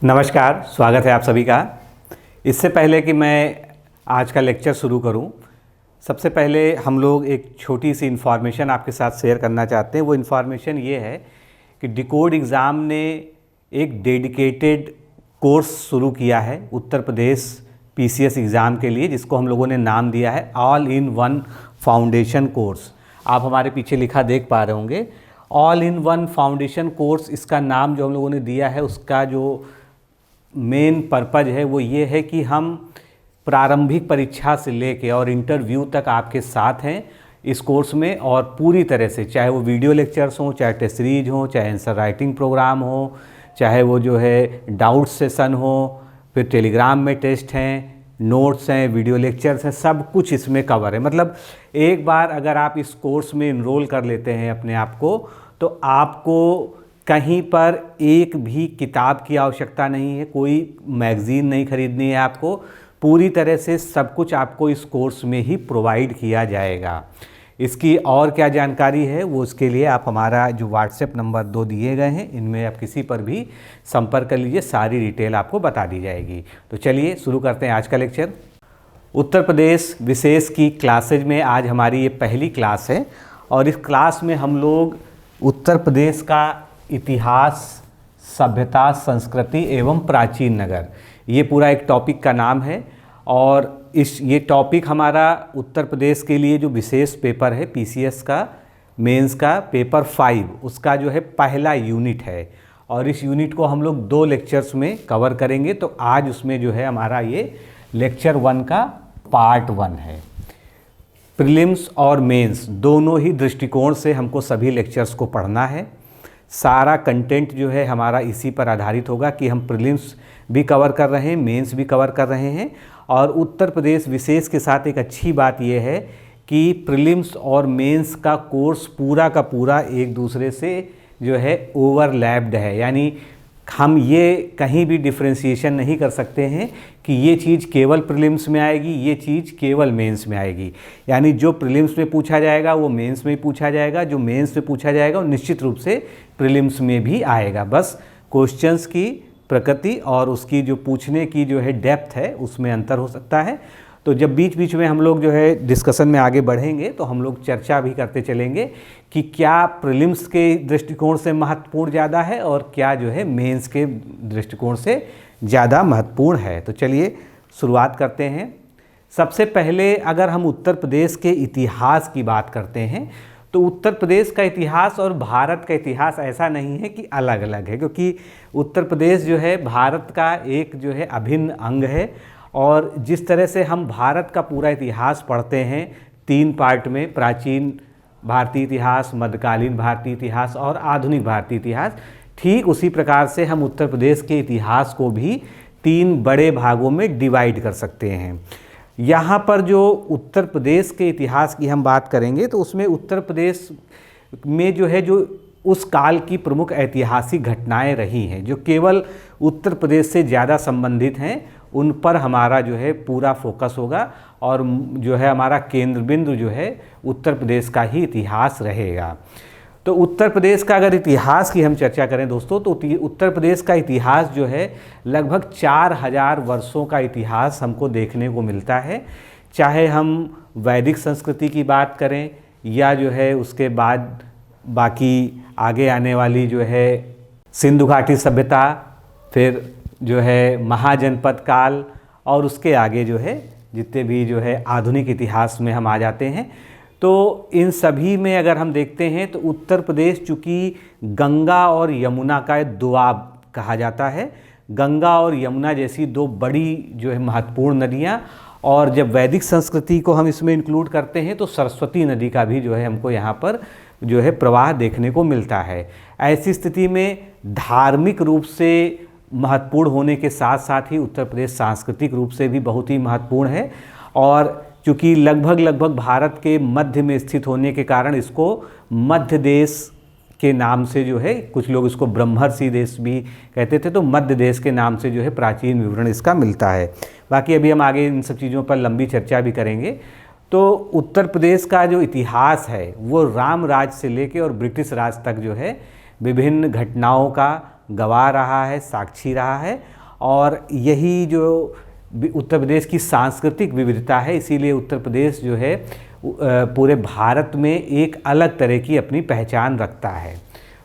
नमस्कार, स्वागत है आप सभी का। इससे पहले कि मैं आज का लेक्चर शुरू करूं, सबसे पहले हम लोग एक छोटी सी इन्फॉर्मेशन आपके साथ शेयर करना चाहते हैं। वो इन्फॉर्मेशन ये है कि डिकोड एग्ज़ाम ने एक डेडिकेटेड कोर्स शुरू किया है उत्तर प्रदेश पीसीएस एग्ज़ाम के लिए, जिसको हम लोगों ने नाम दिया है all in one foundation course. आप हमारे पीछे लिखा देख पा रहे होंगे, all in one foundation course. इसका नाम जो हम लोगों ने दिया है, उसका जो मेन पर्पज़ है वो ये है कि हम प्रारंभिक परीक्षा से लेके और इंटरव्यू तक आपके साथ हैं इस कोर्स में, और पूरी तरह से, चाहे वो वीडियो लेक्चर्स हों, चाहे टेस्ट सीरीज हो, चाहे आंसर राइटिंग प्रोग्राम हो, चाहे वो जो है डाउट सेशन हो, फिर टेलीग्राम में टेस्ट हैं, नोट्स हैं, वीडियो लेक्चर्स हैं, सब कुछ इसमें कवर है। मतलब एक बार अगर आप इस कोर्स में इनरोल कर लेते हैं अपने आप को, तो आपको कहीं पर एक भी किताब की आवश्यकता नहीं है, कोई मैगज़ीन नहीं खरीदनी है आपको। पूरी तरह से सब कुछ आपको इस कोर्स में ही प्रोवाइड किया जाएगा। इसकी और क्या जानकारी है वो, उसके लिए आप हमारा जो व्हाट्सएप नंबर 2 दिए गए हैं, इनमें आप किसी पर भी संपर्क कर लीजिए, सारी डिटेल आपको बता दी जाएगी। तो चलिए शुरू करते हैं आज का लेक्चर। उत्तर प्रदेश विशेष की क्लासेज में आज हमारी ये पहली क्लास है, और इस क्लास में हम लोग उत्तर प्रदेश का इतिहास, सभ्यता, संस्कृति एवं प्राचीन नगर, ये पूरा एक टॉपिक का नाम है। और ये टॉपिक हमारा उत्तर प्रदेश के लिए जो विशेष पेपर है पीसीएस का मेंस का पेपर 5, उसका जो है पहला यूनिट है, और इस यूनिट को हम लोग 2 लेक्चर्स में कवर करेंगे। तो आज उसमें जो है हमारा ये लेक्चर 1 का पार्ट 1 है। प्रीलिम्स और मेंस दोनों ही दृष्टिकोण से हमको सभी लेक्चर्स को पढ़ना है। सारा कंटेंट जो है हमारा इसी पर आधारित होगा कि हम प्रीलिम्स भी कवर कर रहे हैं, मेंस भी कवर कर रहे हैं। और उत्तर प्रदेश विशेष के साथ एक अच्छी बात यह है कि प्रीलिम्स और मेंस का कोर्स पूरा का पूरा एक दूसरे से जो है ओवरलैप्ड है, यानी हम ये कहीं भी डिफ्रेंशिएशन नहीं कर सकते हैं कि ये चीज़ केवल प्रीलिम्स में आएगी, ये चीज़ केवल मेंस में आएगी। यानी जो प्रीलिम्स में पूछा जाएगा वो मेंस में पूछा जाएगा, जो मेंस में पूछा जाएगा वो निश्चित रूप से प्रीलिम्स में भी आएगा। बस क्वेश्चंस की प्रकृति और उसकी जो पूछने की जो है डेप्थ है, उसमें अंतर हो सकता है। तो जब बीच बीच में हम लोग जो है डिस्कशन में आगे बढ़ेंगे तो हम लोग चर्चा भी करते चलेंगे कि क्या प्रीलिम्स के दृष्टिकोण से महत्वपूर्ण ज़्यादा है और क्या जो है मेंस के दृष्टिकोण से ज़्यादा महत्वपूर्ण है। तो चलिए शुरुआत करते हैं। सबसे पहले अगर हम उत्तर प्रदेश के इतिहास की बात करते हैं, तो उत्तर प्रदेश का इतिहास और भारत का इतिहास ऐसा नहीं है कि अलग अलग है, क्योंकि उत्तर प्रदेश जो है भारत का एक जो है अभिन्न अंग है। और जिस तरह से हम भारत का पूरा इतिहास पढ़ते हैं 3 पार्ट में, प्राचीन भारतीय इतिहास, मध्यकालीन भारतीय इतिहास और आधुनिक भारतीय इतिहास, ठीक उसी प्रकार से हम उत्तर प्रदेश के इतिहास को भी 3 बड़े भागों में डिवाइड कर सकते हैं। यहाँ पर जो उत्तर प्रदेश के इतिहास की हम बात करेंगे तो उसमें उत्तर प्रदेश में जो है जो उस काल की प्रमुख ऐतिहासिक घटनाएं रही हैं, जो केवल उत्तर प्रदेश से ज़्यादा संबंधित हैं, उन पर हमारा जो है पूरा फोकस होगा, और जो है हमारा केंद्र बिंदु जो है उत्तर प्रदेश का ही इतिहास रहेगा। तो उत्तर प्रदेश का अगर इतिहास की हम चर्चा करें दोस्तों, तो उत्तर प्रदेश का इतिहास जो है लगभग 4000 वर्षों का इतिहास हमको देखने को मिलता है। चाहे हम वैदिक संस्कृति की बात करें या जो है उसके बाद बाकी आगे आने वाली जो है सिंधु घाटी सभ्यता, फिर जो है महाजनपद काल, और उसके आगे जो है जितने भी जो है आधुनिक इतिहास में हम आ जाते हैं। तो इन सभी में अगर हम देखते हैं तो उत्तर प्रदेश चूँकि गंगा और यमुना का दोआब कहा जाता है, गंगा और यमुना जैसी 2 बड़ी जो है महत्वपूर्ण नदियाँ, और जब वैदिक संस्कृति को हम इसमें इंक्लूड करते हैं तो सरस्वती नदी का भी जो है हमको यहाँ पर जो है प्रवाह देखने को मिलता है। ऐसी स्थिति में धार्मिक रूप से महत्वपूर्ण होने के साथ साथ ही उत्तर प्रदेश सांस्कृतिक रूप से भी बहुत ही महत्वपूर्ण है। और चूँकि लगभग भारत के मध्य में स्थित होने के कारण इसको मध्य देश के नाम से जो है, कुछ लोग इसको ब्रह्मर्षि देश भी कहते थे, तो मध्य देश के नाम से जो है प्राचीन विवरण इसका मिलता है। बाकी अभी हम आगे इन सब चीज़ों पर लंबी चर्चा भी करेंगे। तो उत्तर प्रदेश का जो इतिहास है वो राम राज से लेके और ब्रिटिश राज तक जो है विभिन्न घटनाओं का, गवाह रहा है, साक्षी रहा है। और यही जो उत्तर प्रदेश की सांस्कृतिक विविधता है, इसीलिए उत्तर प्रदेश जो है पूरे भारत में एक अलग तरह की अपनी पहचान रखता है।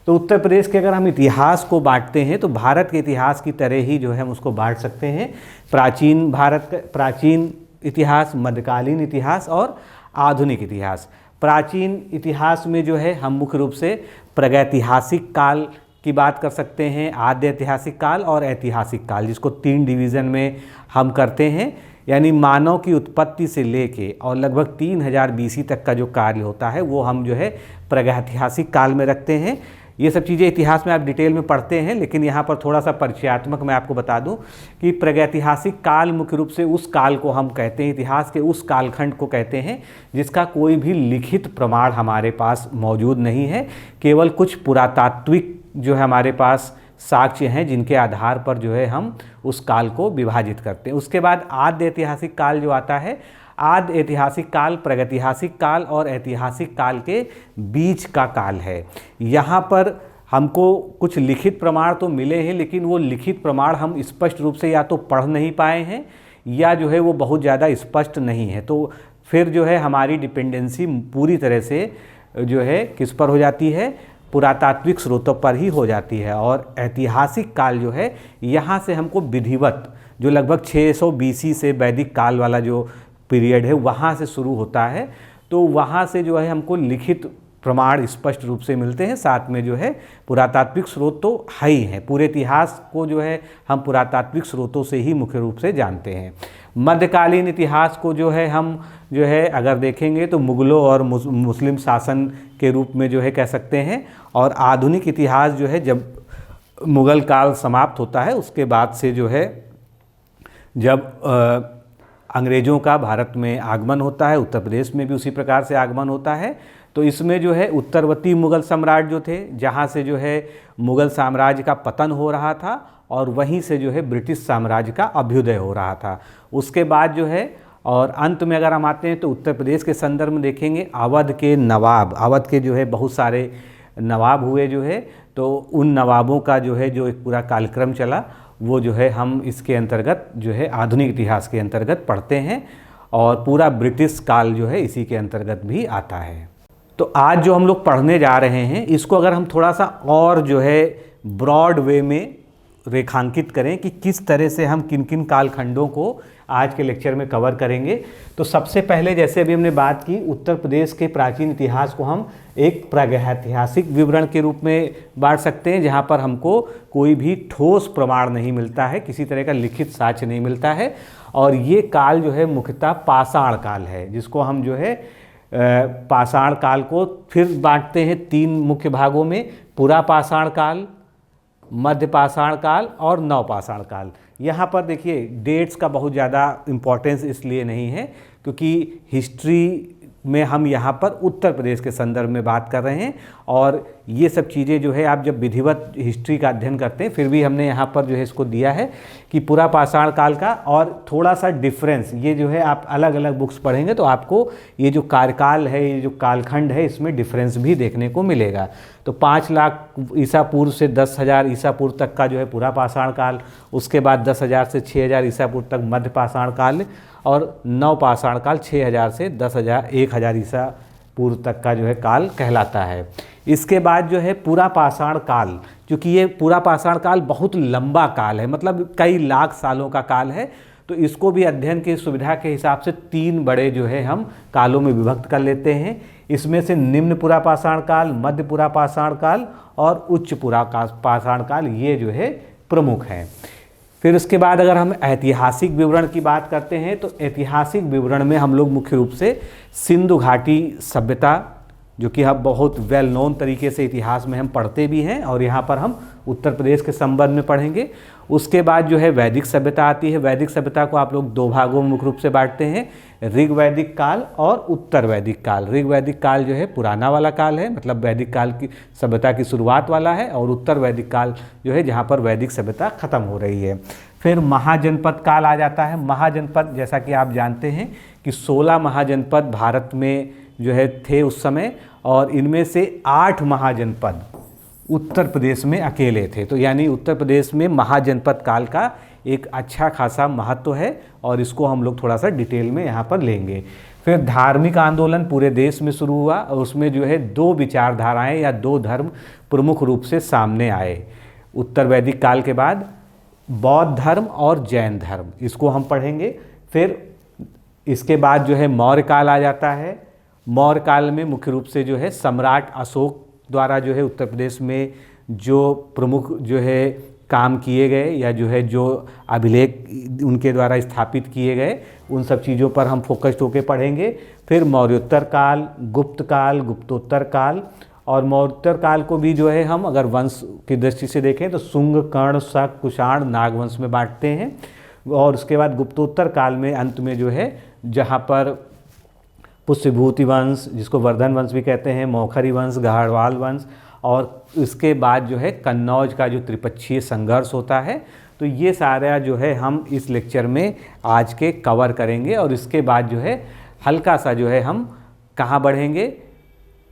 तो उत्तर प्रदेश के अगर हम इतिहास को बांटते हैं तो भारत के इतिहास की तरह ही जो है हम उसको बांट सकते हैं। प्राचीन इतिहास, मध्यकालीन इतिहास और आधुनिक इतिहास। प्राचीन इतिहास में जो है हम मुख्य रूप से प्रागैतिहासिक काल की बात कर सकते हैं, आद्य ऐतिहासिक काल और ऐतिहासिक काल, जिसको 3 डिवीज़न में हम करते हैं। यानी मानव की उत्पत्ति से लेके और लगभग 3000 BC तक का जो कार्य होता है वो हम जो है प्रागैतिहासिक काल में रखते हैं। ये सब चीज़ें इतिहास में आप डिटेल में पढ़ते हैं, लेकिन यहाँ पर थोड़ा सा परिचयात्मक मैं आपको बता दूं कि प्रागैतिहासिक काल मुख्य रूप से उस काल को हम कहते हैं, इतिहास के उस कालखंड को कहते हैं जिसका कोई भी लिखित प्रमाण हमारे पास मौजूद नहीं है। केवल कुछ पुरातात्विक जो है हमारे पास साक्ष्य हैं जिनके आधार पर जो है हम उस काल को विभाजित करते हैं। उसके बाद आद्य ऐतिहासिक काल जो आता है, आद्य ऐतिहासिक काल प्रागैतिहासिक काल और ऐतिहासिक काल के बीच का काल है। यहाँ पर हमको कुछ लिखित प्रमाण तो मिले हैं, लेकिन वो लिखित प्रमाण हम स्पष्ट रूप से या तो पढ़ नहीं पाए हैं या जो है वो बहुत ज़्यादा स्पष्ट नहीं है। तो फिर जो है हमारी डिपेंडेंसी पूरी तरह से जो है किस पर हो जाती है, पुरातात्विक स्रोतों पर ही हो जाती है। और ऐतिहासिक काल जो है यहाँ से हमको विधिवत जो लगभग 600 BC से वैदिक काल वाला जो पीरियड है वहाँ से शुरू होता है, तो वहाँ से जो है हमको लिखित प्रमाण स्पष्ट रूप से मिलते हैं। साथ में जो है पुरातात्विक स्रोत तो है ही हैं, पूरे इतिहास को जो है हम पुरातात्विक स्रोतों से ही मुख्य रूप से जानते हैं। मध्यकालीन इतिहास को जो है हम जो है अगर देखेंगे तो मुग़लों और मुस्लिम शासन के रूप में जो है कह सकते हैं। और आधुनिक इतिहास जो है जब मुग़ल काल समाप्त होता है उसके बाद से जो है जब अंग्रेज़ों का भारत में आगमन होता है, उत्तर प्रदेश में भी उसी प्रकार से आगमन होता है। तो इसमें जो है उत्तरवर्ती मुग़ल सम्राट जो थे, जहाँ से जो है मुग़ल साम्राज्य का पतन हो रहा था और वहीं से जो है ब्रिटिश साम्राज्य का अभ्युदय हो रहा था। उसके बाद जो है और अंत में अगर हम आते हैं तो उत्तर प्रदेश के संदर्भ में देखेंगे अवध के नवाब, अवध के जो है बहुत सारे नवाब हुए जो है, तो उन नवाबों का जो है जो एक पूरा कार्यक्रम चला वो जो है हम इसके अंतर्गत जो है आधुनिक इतिहास के अंतर्गत पढ़ते हैं। और पूरा ब्रिटिश काल जो है इसी के अंतर्गत भी आता है। तो आज जो हम लोग पढ़ने जा रहे हैं इसको अगर हम थोड़ा सा और जो है ब्रॉड वे में रेखांकित करें कि किस तरह से हम किन किन कालखंडों को आज के लेक्चर में कवर करेंगे, तो सबसे पहले जैसे अभी हमने बात की उत्तर प्रदेश के प्राचीन इतिहास को हम एक प्रागैतिहासिक विवरण के रूप में बांट सकते हैं, जहाँ पर हमको कोई भी ठोस प्रमाण नहीं मिलता है, किसी तरह का लिखित साक्ष्य नहीं मिलता है। और ये काल जो है मुख्यतः पाषाण काल है, जिसको हम जो है पाषाण काल को फिर बांटते हैं 3 मुख्य भागों में, पुरा पाषाण काल, मध्य पाषाण काल और नवपाषाण काल। यहाँ पर देखिए डेट्स का बहुत ज़्यादा इम्पोर्टेंस इसलिए नहीं है क्योंकि हिस्ट्री में हम यहाँ पर उत्तर प्रदेश के संदर्भ में बात कर रहे हैं। और ये सब चीज़ें जो है आप जब विधिवत हिस्ट्री का अध्ययन करते हैं, फिर भी हमने यहाँ पर जो है इसको दिया है कि पूरा पाषाण काल का और थोड़ा सा डिफरेंस, ये जो है आप अलग अलग बुक्स पढ़ेंगे तो आपको ये जो कार्यकाल है, ये जो कालखंड है, इसमें डिफरेंस भी देखने को मिलेगा। तो 5 लाख ईसा पूर्व से 10,000 ईसा पूर्व तक का जो है पूरा पाषाण काल, उसके बाद 10,000 से 6,000 ईसा पूर्व तक मध्य पाषाण काल और नवपाषाण काल 6,000 से 1,000 ईसा पूर्व तक का जो है काल कहलाता है। इसके बाद जो है पूरा पाषाण काल, क्योंकि ये पूरा पाषाण काल बहुत लंबा काल है, मतलब कई लाख सालों का काल है, तो इसको भी अध्ययन की सुविधा के हिसाब से 3 बड़े जो है हम कालों में विभक्त कर लेते हैं। इसमें से निम्न पूरा पाषाण काल, मध्य पूरा पाषाण काल और उच्च पूरा पाषाण काल, ये जो है प्रमुख हैं। फिर उसके बाद अगर हम ऐतिहासिक विवरण की बात करते हैं तो ऐतिहासिक विवरण में हम लोग मुख्य रूप से सिंधु घाटी सभ्यता, जो कि हम बहुत वेल नोन तरीके से इतिहास में हम पढ़ते भी हैं और यहाँ पर हम उत्तर प्रदेश के संबंध में पढ़ेंगे। उसके बाद जो है वैदिक सभ्यता आती है। वैदिक सभ्यता को आप लोग 2 भागों में मुख्य रूप से बांटते हैं, ऋग वैदिक काल और उत्तर वैदिक काल। ऋग वैदिक काल जो है पुराना वाला काल है, मतलब वैदिक काल की सभ्यता की शुरुआत वाला है, और उत्तर वैदिक काल जो है जहाँ पर वैदिक सभ्यता खत्म हो रही है। फिर महाजनपद काल आ जाता है। महाजनपद, जैसा कि आप जानते हैं कि 16 महाजनपद भारत में जो है थे उस समय, और इनमें से 8 महाजनपद उत्तर प्रदेश में अकेले थे। तो यानी उत्तर प्रदेश में महाजनपद काल का एक अच्छा खासा महत्व है और इसको हम लोग थोड़ा सा डिटेल में यहाँ पर लेंगे। फिर धार्मिक आंदोलन पूरे देश में शुरू हुआ और उसमें जो है दो विचारधाराएं या दो धर्म प्रमुख रूप से सामने आए। उत्तर वैदिक काल के बाद बौद्ध धर्म और जैन धर्म, इसको हम पढ़ेंगे। फिर इसके बाद जो है मौर्य काल आ जाता है। मौर्य काल में मुख्य रूप से जो है सम्राट अशोक द्वारा जो है उत्तर प्रदेश में जो प्रमुख जो है काम किए गए या जो है जो अभिलेख उनके द्वारा स्थापित किए गए, उन सब चीज़ों पर हम फोकस्ड होकर पढ़ेंगे। फिर मौर्योत्तर काल, गुप्त काल, गुप्तोत्तर काल, और मौर्योत्तर काल को भी जो है हम अगर वंश की दृष्टि से देखें तो शुंग, कर्ण, शक, कुषाण, नागवंश में बांटते हैं। और उसके बाद गुप्तोत्तर काल में अंत में जो है जहाँ पर पुष्यभूति वंश, जिसको वर्धन वंश भी कहते हैं, मौखरी वंश, गाढ़वाल वंश, और इसके बाद जो है कन्नौज का जो त्रिपक्षीय संघर्ष होता है। तो ये सारा जो है हम इस लेक्चर में आज के कवर करेंगे। और इसके बाद जो है हल्का सा जो है हम कहाँ बढ़ेंगे,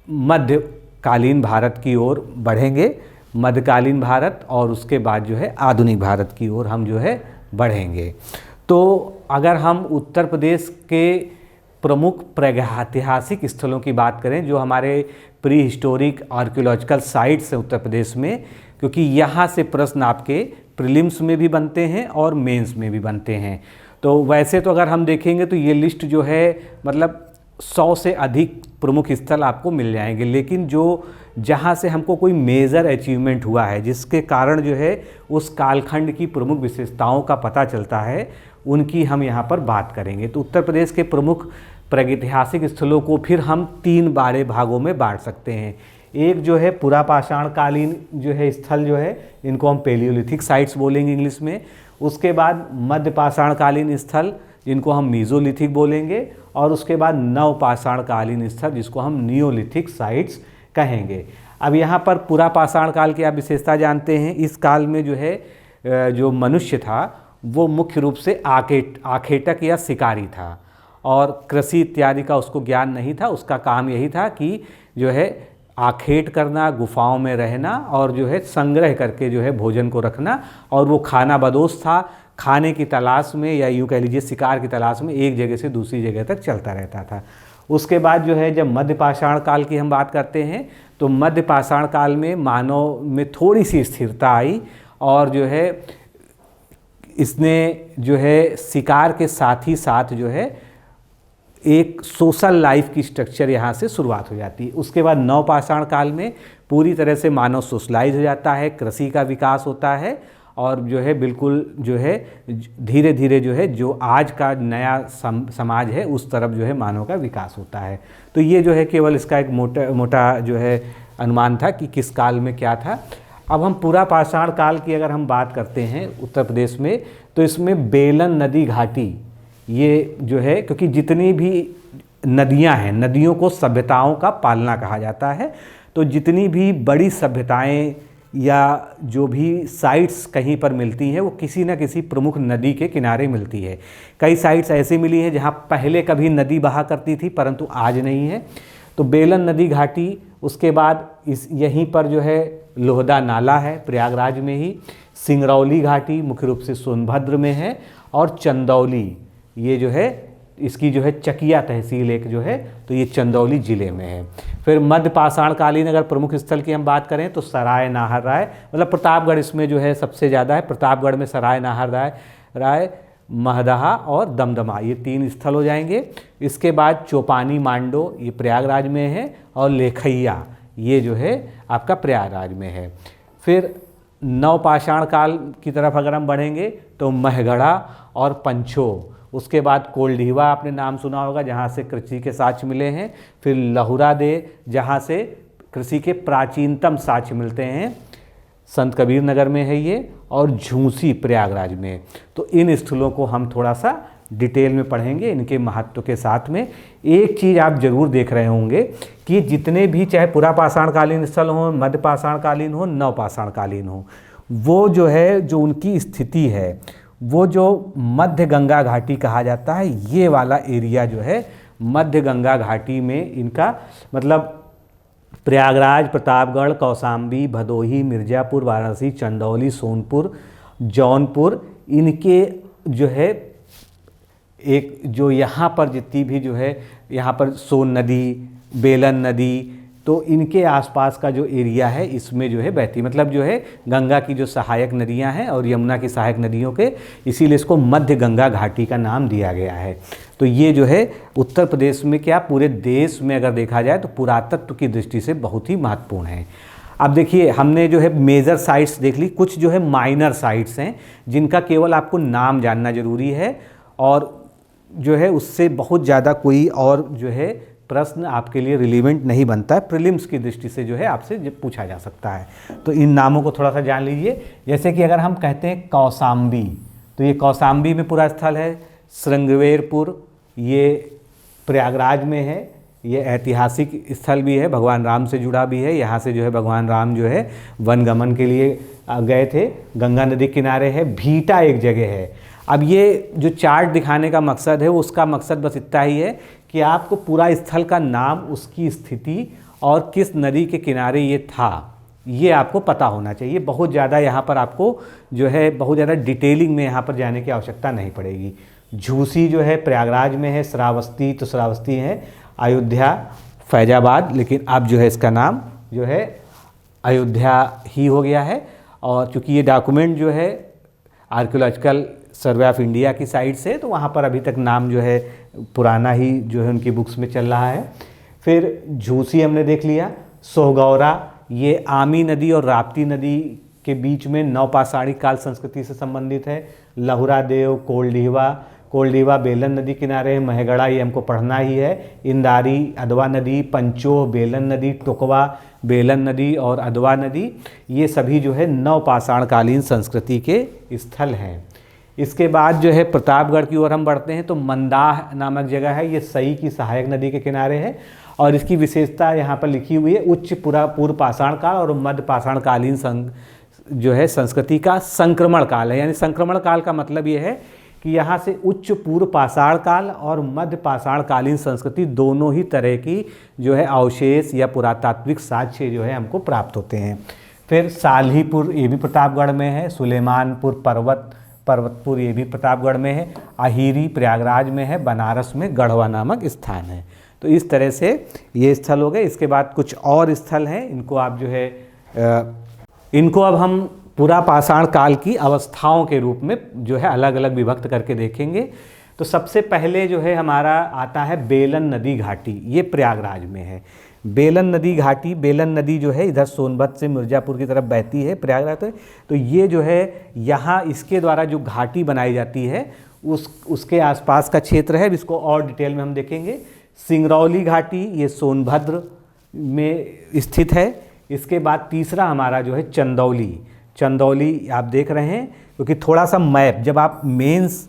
मध्यकालीन भारत की ओर बढ़ेंगे, मध्यकालीन भारत, और उसके बाद जो है आधुनिक भारत की ओर हम जो है बढ़ेंगे। तो अगर हम उत्तर प्रदेश के प्रमुख प्रागैतिहासिक स्थलों की बात करें, जो हमारे प्री हिस्टोरिक आर्कियोलॉजिकल साइट्स हैं उत्तर प्रदेश में, क्योंकि यहाँ से प्रश्न आपके प्रीलिम्स में भी बनते हैं और मेंस में भी बनते हैं। तो वैसे तो अगर हम देखेंगे तो ये लिस्ट जो है मतलब 100 से अधिक प्रमुख स्थल आपको मिल जाएंगे, लेकिन जो जहाँ से हमको कोई मेजर अचीवमेंट हुआ है, जिसके कारण जो है उस कालखंड की प्रमुख विशेषताओं का पता चलता है, उनकी हम यहाँ पर बात करेंगे। तो उत्तर प्रदेश के प्रमुख प्रागैतिहासिक स्थलों को फिर हम 3 बड़े भागों में बांट सकते हैं। एक जो है पुरापाषाण कालीन जो है स्थल जो है, इनको हम पेलियोलिथिक साइट्स बोलेंगे इंग्लिश में। उसके बाद मध्यपाषाण कालीन स्थल, जिनको हम मीजोलिथिक बोलेंगे, और उसके बाद नवपाषाण कालीन स्थल, जिसको हम नियोलिथिक साइट्स कहेंगे। अब यहाँ पर पुरापाषाण काल की आप विशेषता जानते हैं। इस काल में जो है जो मनुष्य था वो मुख्य रूप से आखेटक या शिकारी था, और कृषि इत्यादि का उसको ज्ञान नहीं था। उसका काम यही था कि जो है आखेट करना, गुफाओं में रहना, और जो है संग्रह करके जो है भोजन को रखना, और वो खाना बदोश था, खाने की तलाश में या यूँ कह लीजिए शिकार की तलाश में एक जगह से दूसरी जगह तक चलता रहता था। उसके बाद जो है जब मध्यपाषाण काल की हम बात करते हैं तो मध्यपाषाण काल में मानव में थोड़ी सी स्थिरता आई, और जो है इसने जो है शिकार के साथ ही साथ जो है एक सोशल लाइफ की स्ट्रक्चर यहाँ से शुरुआत हो जाती है। उसके बाद नवपाषाण काल में पूरी तरह से मानव सोशलाइज हो जाता है, कृषि का विकास होता है, और जो है बिल्कुल जो है धीरे धीरे जो है जो आज का नया समाज है उस तरफ जो है मानव का विकास होता है। तो ये जो है केवल इसका एक मोटा जो है अनुमान था कि किस काल में क्या था। अब हम पुरापाषाण काल की अगर हम बात करते हैं उत्तर प्रदेश में, तो इसमें बेलन नदी घाटी, ये जो है क्योंकि जितनी भी नदियां हैं, नदियों को सभ्यताओं का पालना कहा जाता है। तो जितनी भी बड़ी सभ्यताएं या जो भी साइट्स कहीं पर मिलती हैं वो किसी न किसी प्रमुख नदी के किनारे मिलती है। कई साइट्स ऐसी मिली हैं जहां पहले कभी नदी बहा करती थी परंतु आज नहीं है। तो बेलन नदी घाटी, उसके बाद इस यहीं पर जो है लोहदा नाला है प्रयागराज में ही, सिंगरौली घाटी मुख्य रूप से सोनभद्र में है, और चंदौली ये जो है इसकी जो है चकिया तहसील एक जो है तो ये चंदौली ज़िले में है। फिर मध्यपाषाण कालीन अगर प्रमुख स्थल की हम बात करें तो सराय नाहर राय, मतलब प्रतापगढ़ इसमें जो है सबसे ज़्यादा है। प्रतापगढ़ में सराय नाहर राय, महदहा और दमदमा, ये 3 स्थल हो जाएंगे। इसके बाद चौपानी मांडो ये प्रयागराज में है, और लेखैया ये जो है आपका प्रयागराज में है। फिर नवपाषाण काल की तरफ अगर हम बढ़ेंगे तो महगढ़ा और पंचो, उसके बाद कोल्डीवा आपने नाम सुना होगा जहाँ से कृषि के साक्ष्य मिले हैं। फिर लहुरा दे जहाँ से कृषि के प्राचीनतम साक्ष्य मिलते हैं, संत कबीर नगर में है ये, और झूसी प्रयागराज में। तो इन स्थलों को हम थोड़ा सा डिटेल में पढ़ेंगे इनके महत्व के साथ में। एक चीज़ आप जरूर देख रहे होंगे कि जितने भी चाहे पुरापाषाण कालीन स्थल हों, मध्यपाषाण कालीन हो, नवपाषाण कालीन हो, वो जो है जो उनकी स्थिति है वो जो मध्य गंगा घाटी कहा जाता है, ये वाला एरिया जो है मध्य गंगा घाटी में इनका मतलब प्रयागराज, प्रतापगढ़, कौशाम्बी, भदोही, मिर्ज़ापुर, वाराणसी, चंदौली, सोनपुर, जौनपुर, इनके जो है एक जो यहाँ पर जितनी भी जो है यहाँ पर सोन नदी, बेलन नदी, तो इनके आसपास का जो एरिया है इसमें जो है बहती, मतलब जो है गंगा की जो सहायक नदियाँ हैं और यमुना की सहायक नदियों के, इसीलिए इसको मध्य गंगा घाटी का नाम दिया गया है। तो ये जो है उत्तर प्रदेश में क्या पूरे देश में अगर देखा जाए तो पुरातत्व की दृष्टि से बहुत ही महत्वपूर्ण है। अब देखिए हमने जो है मेजर साइट्स देख ली, कुछ जो है माइनर साइट्स हैं जिनका केवल आपको नाम जानना जरूरी है और जो है उससे बहुत ज़्यादा कोई और जो है प्रश्न आपके लिए रिलेवेंट नहीं बनता है, प्रीलिम्स की दृष्टि से जो है आपसे पूछा जा सकता है। तो इन नामों को थोड़ा सा जान लीजिए। जैसे कि अगर हम कहते हैं कौशाम्बी, तो ये कौशाम्बी में पूरा स्थल है। श्रृंगवेरपुर ये प्रयागराज में है, ये ऐतिहासिक स्थल भी है, भगवान राम से जुड़ा भी है। यहाँ से जो है भगवान राम जो है वनगमन के लिए गए थे। गंगा नदी किनारे है। भीटा एक जगह है। अब ये जो चार्ट दिखाने का मकसद है उसका मकसद बस इतना ही है कि आपको पूरा स्थल का नाम, उसकी स्थिति और किस नदी के किनारे ये था, ये आपको पता होना चाहिए। बहुत ज़्यादा यहाँ पर आपको जो है बहुत ज़्यादा डिटेलिंग में यहाँ पर जाने की आवश्यकता नहीं पड़ेगी। झूसी जो है प्रयागराज में है। श्रावस्ती तो श्रावस्ती है अयोध्या, फैजाबाद, लेकिन अब जो है इसका नाम जो है अयोध्या ही हो गया है। और चूँकि ये डॉक्यूमेंट जो है आर्कियोलॉजिकल सर्वे ऑफ इंडिया की साइट से, तो वहाँ पर अभी तक नाम जो है पुराना ही जो है उनकी बुक्स में चल रहा है। फिर झूसी हमने देख लिया। सोहगौरा ये आमी नदी और राप्ती नदी के बीच में नवपाषाणी काल संस्कृति से संबंधित है। लहुरा देव, कोल्डीवा बेलन नदी किनारे है। महगढ़ा ये हमको पढ़ना ही है। इंदारी, अदवा नदी, पंचोह, बेलन नदी, टोकवा, बेलन नदी और अदवा नदी, ये सभी जो है नवपाषाण कालीन संस्कृति के स्थल हैं। इसके बाद जो है प्रतापगढ़ की ओर हम बढ़ते हैं तो मंदाह नामक जगह है। ये सई की सहायक नदी के किनारे है और इसकी विशेषता यहाँ पर लिखी हुई है, उच्च पूर्व पाषाण काल और मध्य पाषाण कालीन जो है संस्कृति का संक्रमण काल है। यानी संक्रमण काल का मतलब ये है कि यहाँ से उच्च पूर्व पाषाण काल और मध्य पाषाण कालीन संस्कृति दोनों ही तरह की जो है अवशेष या पुरातात्विक साक्ष्य जो है हमको प्राप्त होते हैं। फिर साल्हीपुर ये भी प्रतापगढ़ में है। सुलेमानपुर पर्वतपुर ये भी प्रतापगढ़ में है। अहिरी प्रयागराज में है। बनारस में गढ़वा नामक स्थान है। तो इस तरह से ये स्थल हो गए। इसके बाद कुछ और स्थल हैं, इनको आप जो है इनको अब हम पूरा पाषाण काल की अवस्थाओं के रूप में जो है अलग अलग विभक्त करके देखेंगे। तो सबसे पहले जो है हमारा आता है बेलन नदी घाटी, ये प्रयागराज में है। बेलन नदी घाटी, बेलन नदी जो है इधर सोनभद्र से मिर्ज़ापुर की तरफ बहती है प्रयागराज से। तो ये जो है यहाँ इसके द्वारा जो घाटी बनाई जाती है उसके आसपास का क्षेत्र है, जिसको और डिटेल में हम देखेंगे। सिंगरौली घाटी ये सोनभद्र में स्थित है। इसके बाद तीसरा हमारा जो है चंदौली आप देख रहे हैं, क्योंकि थोड़ा सा मैप जब आप मेंस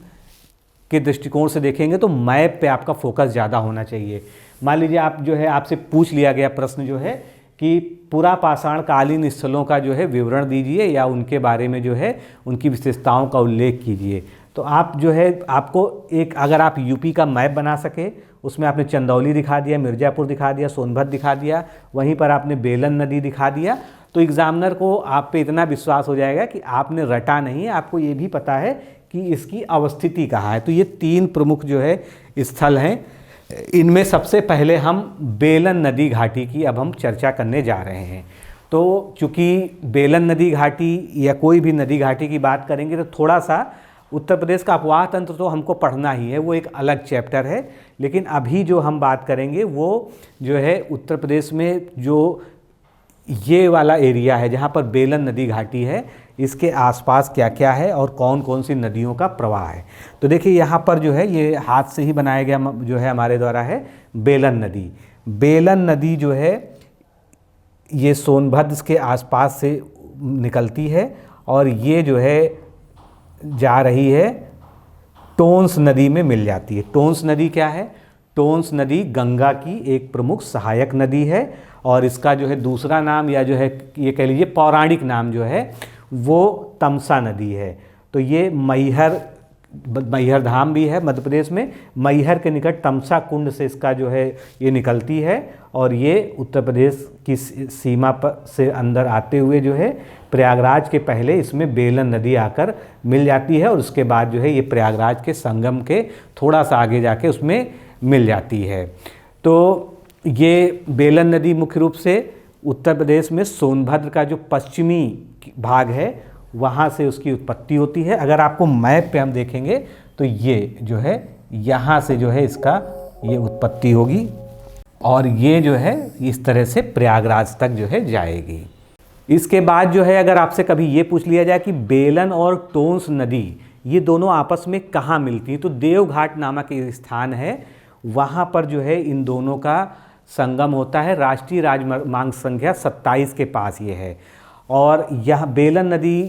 के दृष्टिकोण से देखेंगे तो मैप पे आपका फोकस ज़्यादा होना चाहिए। मान लीजिए आप जो है आपसे पूछ लिया गया प्रश्न जो है कि पूरा पाषाण कालीन स्थलों का जो है विवरण दीजिए या उनके बारे में जो है उनकी विशेषताओं का उल्लेख कीजिए। तो आप जो है आपको एक अगर आप यूपी का मैप बना सके, उसमें आपने चंदौली दिखा दिया, मिर्ज़ापुर दिखा दिया, सोनभद्र दिखा दिया, वहीं पर आपने बेलन नदी दिखा दिया, तो एग्ज़ामिनर को आप पे इतना विश्वास हो जाएगा कि आपने रटा नहीं है, आपको ये भी पता है कि इसकी अवस्थिति कहाँ है। तो ये तीन प्रमुख जो है स्थल हैं। इनमें सबसे पहले हम बेलन नदी घाटी की अब हम चर्चा करने जा रहे हैं। तो चूँकि बेलन नदी घाटी या कोई भी नदी घाटी की बात करेंगे तो थोड़ा सा उत्तर प्रदेश का अपवाह तंत्र तो हमको पढ़ना ही है, वो एक अलग चैप्टर है। लेकिन अभी जो हम बात करेंगे वो जो है उत्तर प्रदेश में जो ये वाला एरिया है जहाँ पर बेलन नदी घाटी है, इसके आसपास क्या क्या है और कौन कौन सी नदियों का प्रवाह है। तो देखिए यहाँ पर जो है ये हाथ से ही बनाया गया जो है हमारे द्वारा है बेलन नदी। बेलन नदी जो है ये सोनभद्र के आसपास से निकलती है और ये जो है जा रही है टोंस नदी में मिल जाती है। टोंस नदी क्या है? टोंस नदी गंगा की एक प्रमुख सहायक नदी है और इसका जो है दूसरा नाम या जो है ये कह लीजिए पौराणिक नाम जो है वो तमसा नदी है। तो ये मैहर मैहर धाम भी है मध्य प्रदेश में। मैहर के निकट तमसा कुंड से इसका जो है ये निकलती है और ये उत्तर प्रदेश की सीमा पर से अंदर आते हुए जो है प्रयागराज के पहले इसमें बेलन नदी आकर मिल जाती है और उसके बाद जो है ये प्रयागराज के संगम के थोड़ा सा आगे जाके उसमें मिल जाती है। तो ये बेलन नदी मुख्य रूप से उत्तर प्रदेश में सोनभद्र का जो पश्चिमी भाग है वहाँ से उसकी उत्पत्ति होती है। अगर आपको मैप पे हम देखेंगे तो ये जो है यहाँ से जो है इसका ये उत्पत्ति होगी और ये जो है इस तरह से प्रयागराज तक जो है जाएगी। इसके बाद जो है अगर आपसे कभी ये पूछ लिया जाए कि बेलन और टोंस नदी ये दोनों आपस में कहाँ मिलती हैं, तो देवघाट नामक एक स्थान है, वहाँ पर जो है इन दोनों का संगम होता है। राष्ट्रीय राजमार्ग संख्या 27 के पास ये है और यह बेलन नदी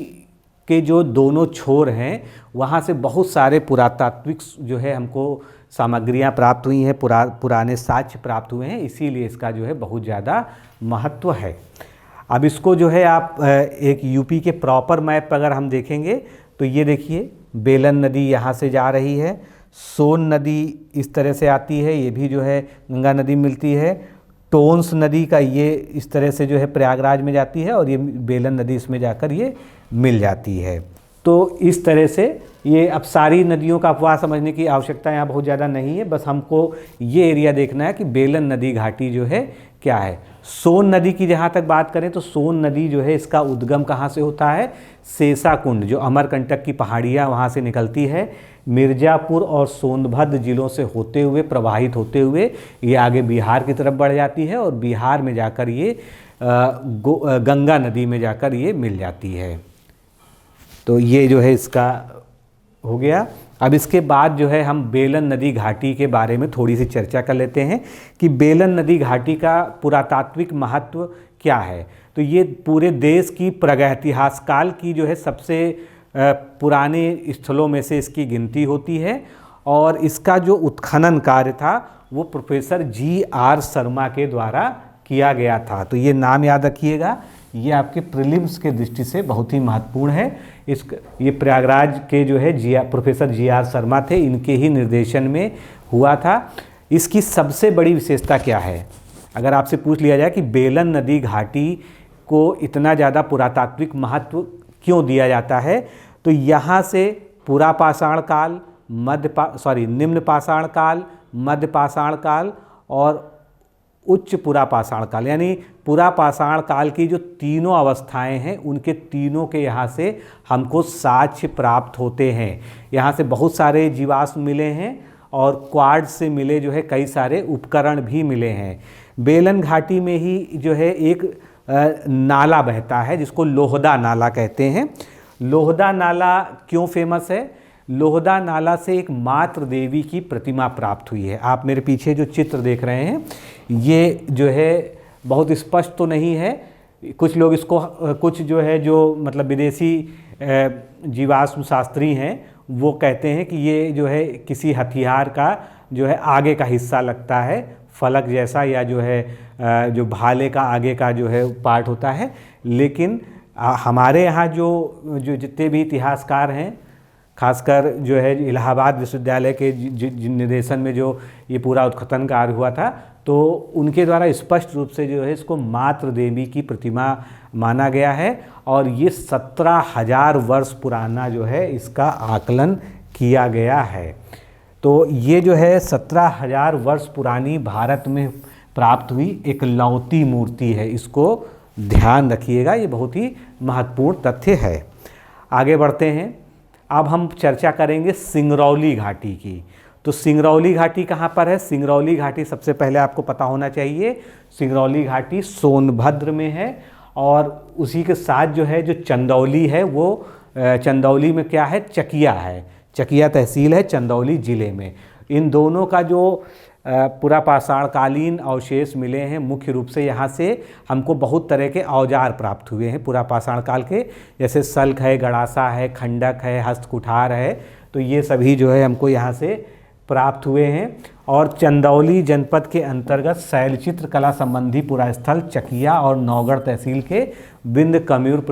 के जो दोनों छोर हैं वहाँ से बहुत सारे पुरातात्विक जो है हमको सामग्रियाँ प्राप्त हुई हैं, पुराने साक्ष्य प्राप्त हुए हैं, इसीलिए इसका जो है बहुत ज़्यादा महत्व है। अब इसको जो है आप एक यूपी के प्रॉपर मैप पर अगर हम देखेंगे तो ये देखिए बेलन नदी यहाँ से जा रही है, सोन नदी इस तरह से आती है, ये भी जो है गंगा नदी मिलती है, टोंस नदी का ये इस तरह से जो है प्रयागराज में जाती है और ये बेलन नदी इसमें जाकर ये मिल जाती है। तो इस तरह से ये अब सारी नदियों का अफवाह समझने की आवश्यकता यहाँ बहुत ज़्यादा नहीं है, बस हमको ये एरिया देखना है कि बेलन नदी घाटी जो है क्या है। सोन नदी की जहाँ तक बात करें तो सोन नदी जो है इसका उद्गम कहाँ से होता है, सेसा कुंड जो अमरकंटक की पहाड़ियाँ वहाँ से निकलती है, मिर्ज़ापुर और सोनभद्र जिलों से होते हुए प्रवाहित होते हुए ये आगे बिहार की तरफ बढ़ जाती है और बिहार में जाकर ये गंगा नदी में जाकर ये मिल जाती है। तो ये जो है इसका हो गया। अब इसके बाद जो है हम बेलन नदी घाटी के बारे में थोड़ी सी चर्चा कर लेते हैं कि बेलन नदी घाटी का पुरातात्विक महत्व क्या है। तो ये पूरे देश की प्रागैतिहासिक काल की जो है सबसे पुराने स्थलों में से इसकी गिनती होती है और इसका जो उत्खनन कार्य था वो प्रोफेसर जी.आर. शर्मा के द्वारा किया गया था। तो ये नाम याद रखिएगा, ये आपके प्रीलिम्स के दृष्टि से बहुत ही महत्वपूर्ण है। ये प्रयागराज के जो है प्रोफेसर जी.आर. शर्मा थे, इनके ही निर्देशन में हुआ था। इसकी सबसे बड़ी विशेषता क्या है, अगर आपसे पूछ लिया जाए कि बेलन नदी घाटी को इतना ज़्यादा पुरातात्विक महत्व क्यों दिया जाता है, तो यहाँ से पुरापाषाण काल, निम्न पाषाण काल, मध्य पाषाण काल और उच्च पुरापाषाण काल, यानी पुरापाषाण काल की जो तीनों अवस्थाएं हैं उनके तीनों के यहाँ से हमको साक्ष्य प्राप्त होते हैं। यहाँ से बहुत सारे जीवाश्म मिले हैं और क्वार्ट्ज से मिले जो है कई सारे उपकरण भी मिले हैं। बेलन घाटी में ही जो है एक नाला बहता है जिसको लोहदा नाला कहते हैं। लोहदा नाला क्यों फेमस है, लोहदा नाला से एक मातृ देवी की प्रतिमा प्राप्त हुई है। आप मेरे पीछे जो चित्र देख रहे हैं ये जो है बहुत स्पष्ट तो नहीं है, कुछ लोग इसको कुछ जो है जो मतलब विदेशी जीवाश्म शास्त्री हैं वो कहते हैं कि ये जो है किसी हथियार का जो है आगे का हिस्सा लगता है, फलक जैसा, या जो है जो भाले का आगे का जो है पार्ट होता है। लेकिन हमारे यहाँ जो जितने भी इतिहासकार हैं, खासकर जो है इलाहाबाद विश्वविद्यालय के निर्देशन में जो ये पूरा उत्खनन कार्य हुआ था, तो उनके द्वारा स्पष्ट रूप से जो है इसको मातृ देवी की प्रतिमा माना गया है और ये 17,000 वर्ष पुराना जो है इसका आकलन किया गया है। तो ये जो है 17,000 वर्ष पुरानी भारत में प्राप्त हुई एक लौती मूर्ति है, इसको ध्यान रखिएगा, ये बहुत ही महत्वपूर्ण तथ्य है। आगे बढ़ते हैं, अब हम चर्चा करेंगे सिंगरौली घाटी की। तो सिंगरौली घाटी कहाँ पर है, सिंगरौली घाटी सबसे पहले आपको पता होना चाहिए, सिंगरौली घाटी सोनभद्र में है और उसी के साथ जो है जो चंदौली है वो चंदौली में क्या है, चकिया है, चकिया तहसील है चंदौली ज़िले में। इन दोनों का जो पुरापाषाणकालीन अवशेष मिले हैं, मुख्य रूप से यहाँ से हमको बहुत तरह के औजार प्राप्त हुए हैं पुरापाषाण काल के, जैसे सल्ख है, गड़ासा है, खंडक है, हस्तकुठार है, तो ये सभी जो है हमको यहाँ से प्राप्त हुए हैं। और चंदौली जनपद के अंतर्गत शैलचित्र कला संबंधी पुरास्थल चकिया और नौगढ़ तहसील के बिंद कम्यूर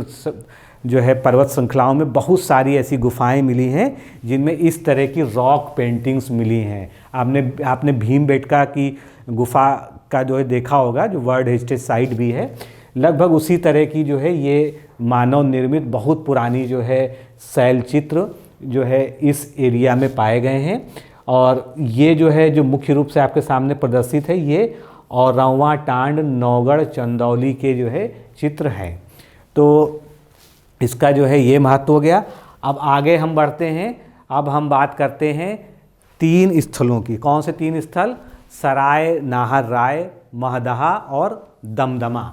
जो है पर्वत श्रृंखलाओं में बहुत सारी ऐसी गुफाएं मिली हैं जिनमें इस तरह की रॉक पेंटिंग्स मिली हैं। आपने भीमबेटका की गुफा का जो है देखा होगा, जो वर्ल्ड हेरिटेज साइट भी है। लगभग उसी तरह की जो है ये मानव निर्मित बहुत पुरानी जो है शैल चित्र जो है इस एरिया में पाए गए हैं। और ये जो है जो मुख्य रूप से आपके सामने प्रदर्शित है, ये औरंवा टांड नौगढ़ चंदौली के जो है चित्र हैं। तो इसका जो है ये महत्व हो गया। अब आगे हम बढ़ते हैं। अब हम बात करते हैं 3 स्थलों की। कौन से 3 स्थल? सराय नाहर राय, महदहा और दमदमा।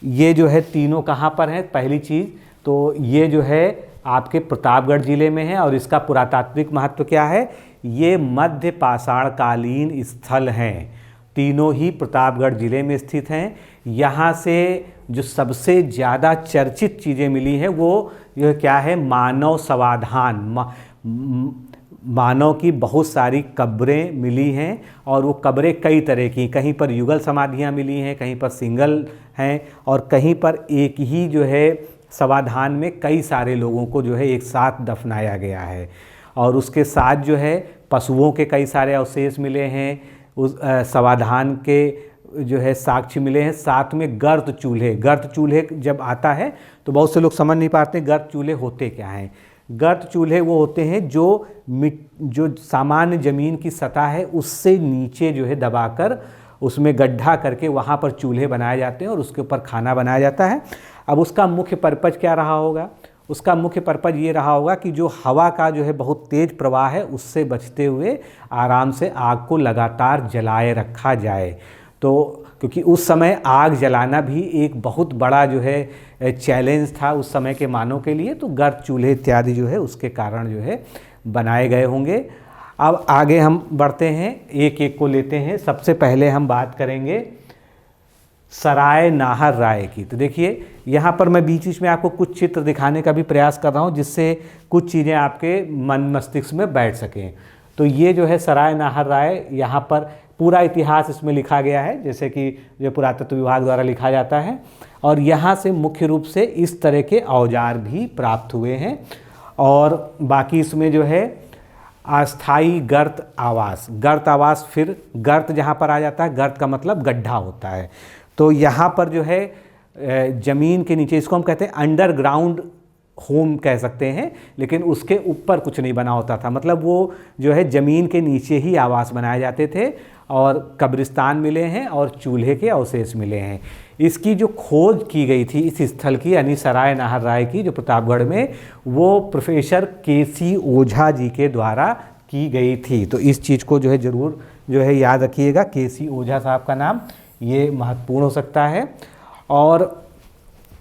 ये जो है तीनों कहाँ पर हैं? पहली चीज़ तो ये जो है आपके प्रतापगढ़ जिले में है। और इसका पुरातात्विक महत्व क्या है? ये मध्य पाषाणकालीन स्थल हैं। तीनों ही प्रतापगढ़ जिले में स्थित हैं। यहाँ से जो सबसे ज़्यादा चर्चित चीज़ें मिली हैं वो यह क्या है? मानव समाधान, मानव की बहुत सारी कब्रें मिली हैं। और वो कब्रें कई तरह की, कहीं पर युगल समाधियाँ मिली हैं, कहीं पर सिंगल हैं, और कहीं पर एक ही जो है समाधान में कई सारे लोगों को जो है एक साथ दफनाया गया है। और उसके साथ जो है पशुओं के कई सारे अवशेष मिले हैं, उस समाधान के जो है साक्ष्य मिले हैं। साथ में गर्त चूल्हे जब आता है तो बहुत से लोग समझ नहीं पाते गर्त चूल्हे होते क्या हैं। गर्त चूल्हे वो होते हैं जो सामान्य ज़मीन की सतह है उससे नीचे जो है दबाकर उसमें गड्ढा करके वहाँ पर चूल्हे बनाए जाते हैं और उसके ऊपर खाना बनाया जाता है। अब उसका मुख्य पर्पज क्या रहा होगा? उसका मुख्य पर्पज ये रहा होगा कि जो हवा का जो है बहुत तेज़ प्रवाह है उससे बचते हुए आराम से आग को लगातार जलाए रखा जाए। तो क्योंकि उस समय आग जलाना भी एक बहुत बड़ा जो है चैलेंज था उस समय के मानव के लिए, तो गर्त चूल्हे इत्यादि जो है उसके कारण जो है बनाए गए होंगे। अब आगे हम बढ़ते हैं, एक एक को लेते हैं। सबसे पहले हम बात करेंगे सराय नाहर राय की। तो देखिए यहाँ पर मैं बीच बीच में आपको कुछ चित्र दिखाने का भी प्रयास कर रहा हूँ जिससे कुछ चीज़ें आपके मन मस्तिष्क में बैठ सकें। तो ये जो है सराय नाहर राय, यहाँ पर पूरा इतिहास इसमें लिखा गया है जैसे कि जो पुरातत्व विभाग द्वारा लिखा जाता है। और यहाँ से मुख्य रूप से इस तरह के औजार भी प्राप्त हुए हैं। और बाकी इसमें जो है अस्थाई गर्त आवास, फिर गर्त जहाँ पर आ जाता है, गर्त का मतलब गड्ढा होता है। तो यहाँ पर जो है ज़मीन के नीचे, इसको हम कहते हैं अंडरग्राउंड होम कह सकते हैं, लेकिन उसके ऊपर कुछ नहीं बना होता था। मतलब वो जो है ज़मीन के नीचे ही आवास बनाए जाते थे। और कब्रिस्तान मिले हैं और चूल्हे के अवशेष मिले हैं। इसकी जो खोज की गई थी इस स्थल की, यानी सराय नाहर राय की, जो प्रतापगढ़ में, वो प्रोफेसर केसी ओझा जी के द्वारा की गई थी। तो इस चीज़ को जो है ज़रूर जो है याद रखिएगा, केसी ओझा साहब का नाम ये महत्वपूर्ण हो सकता है। और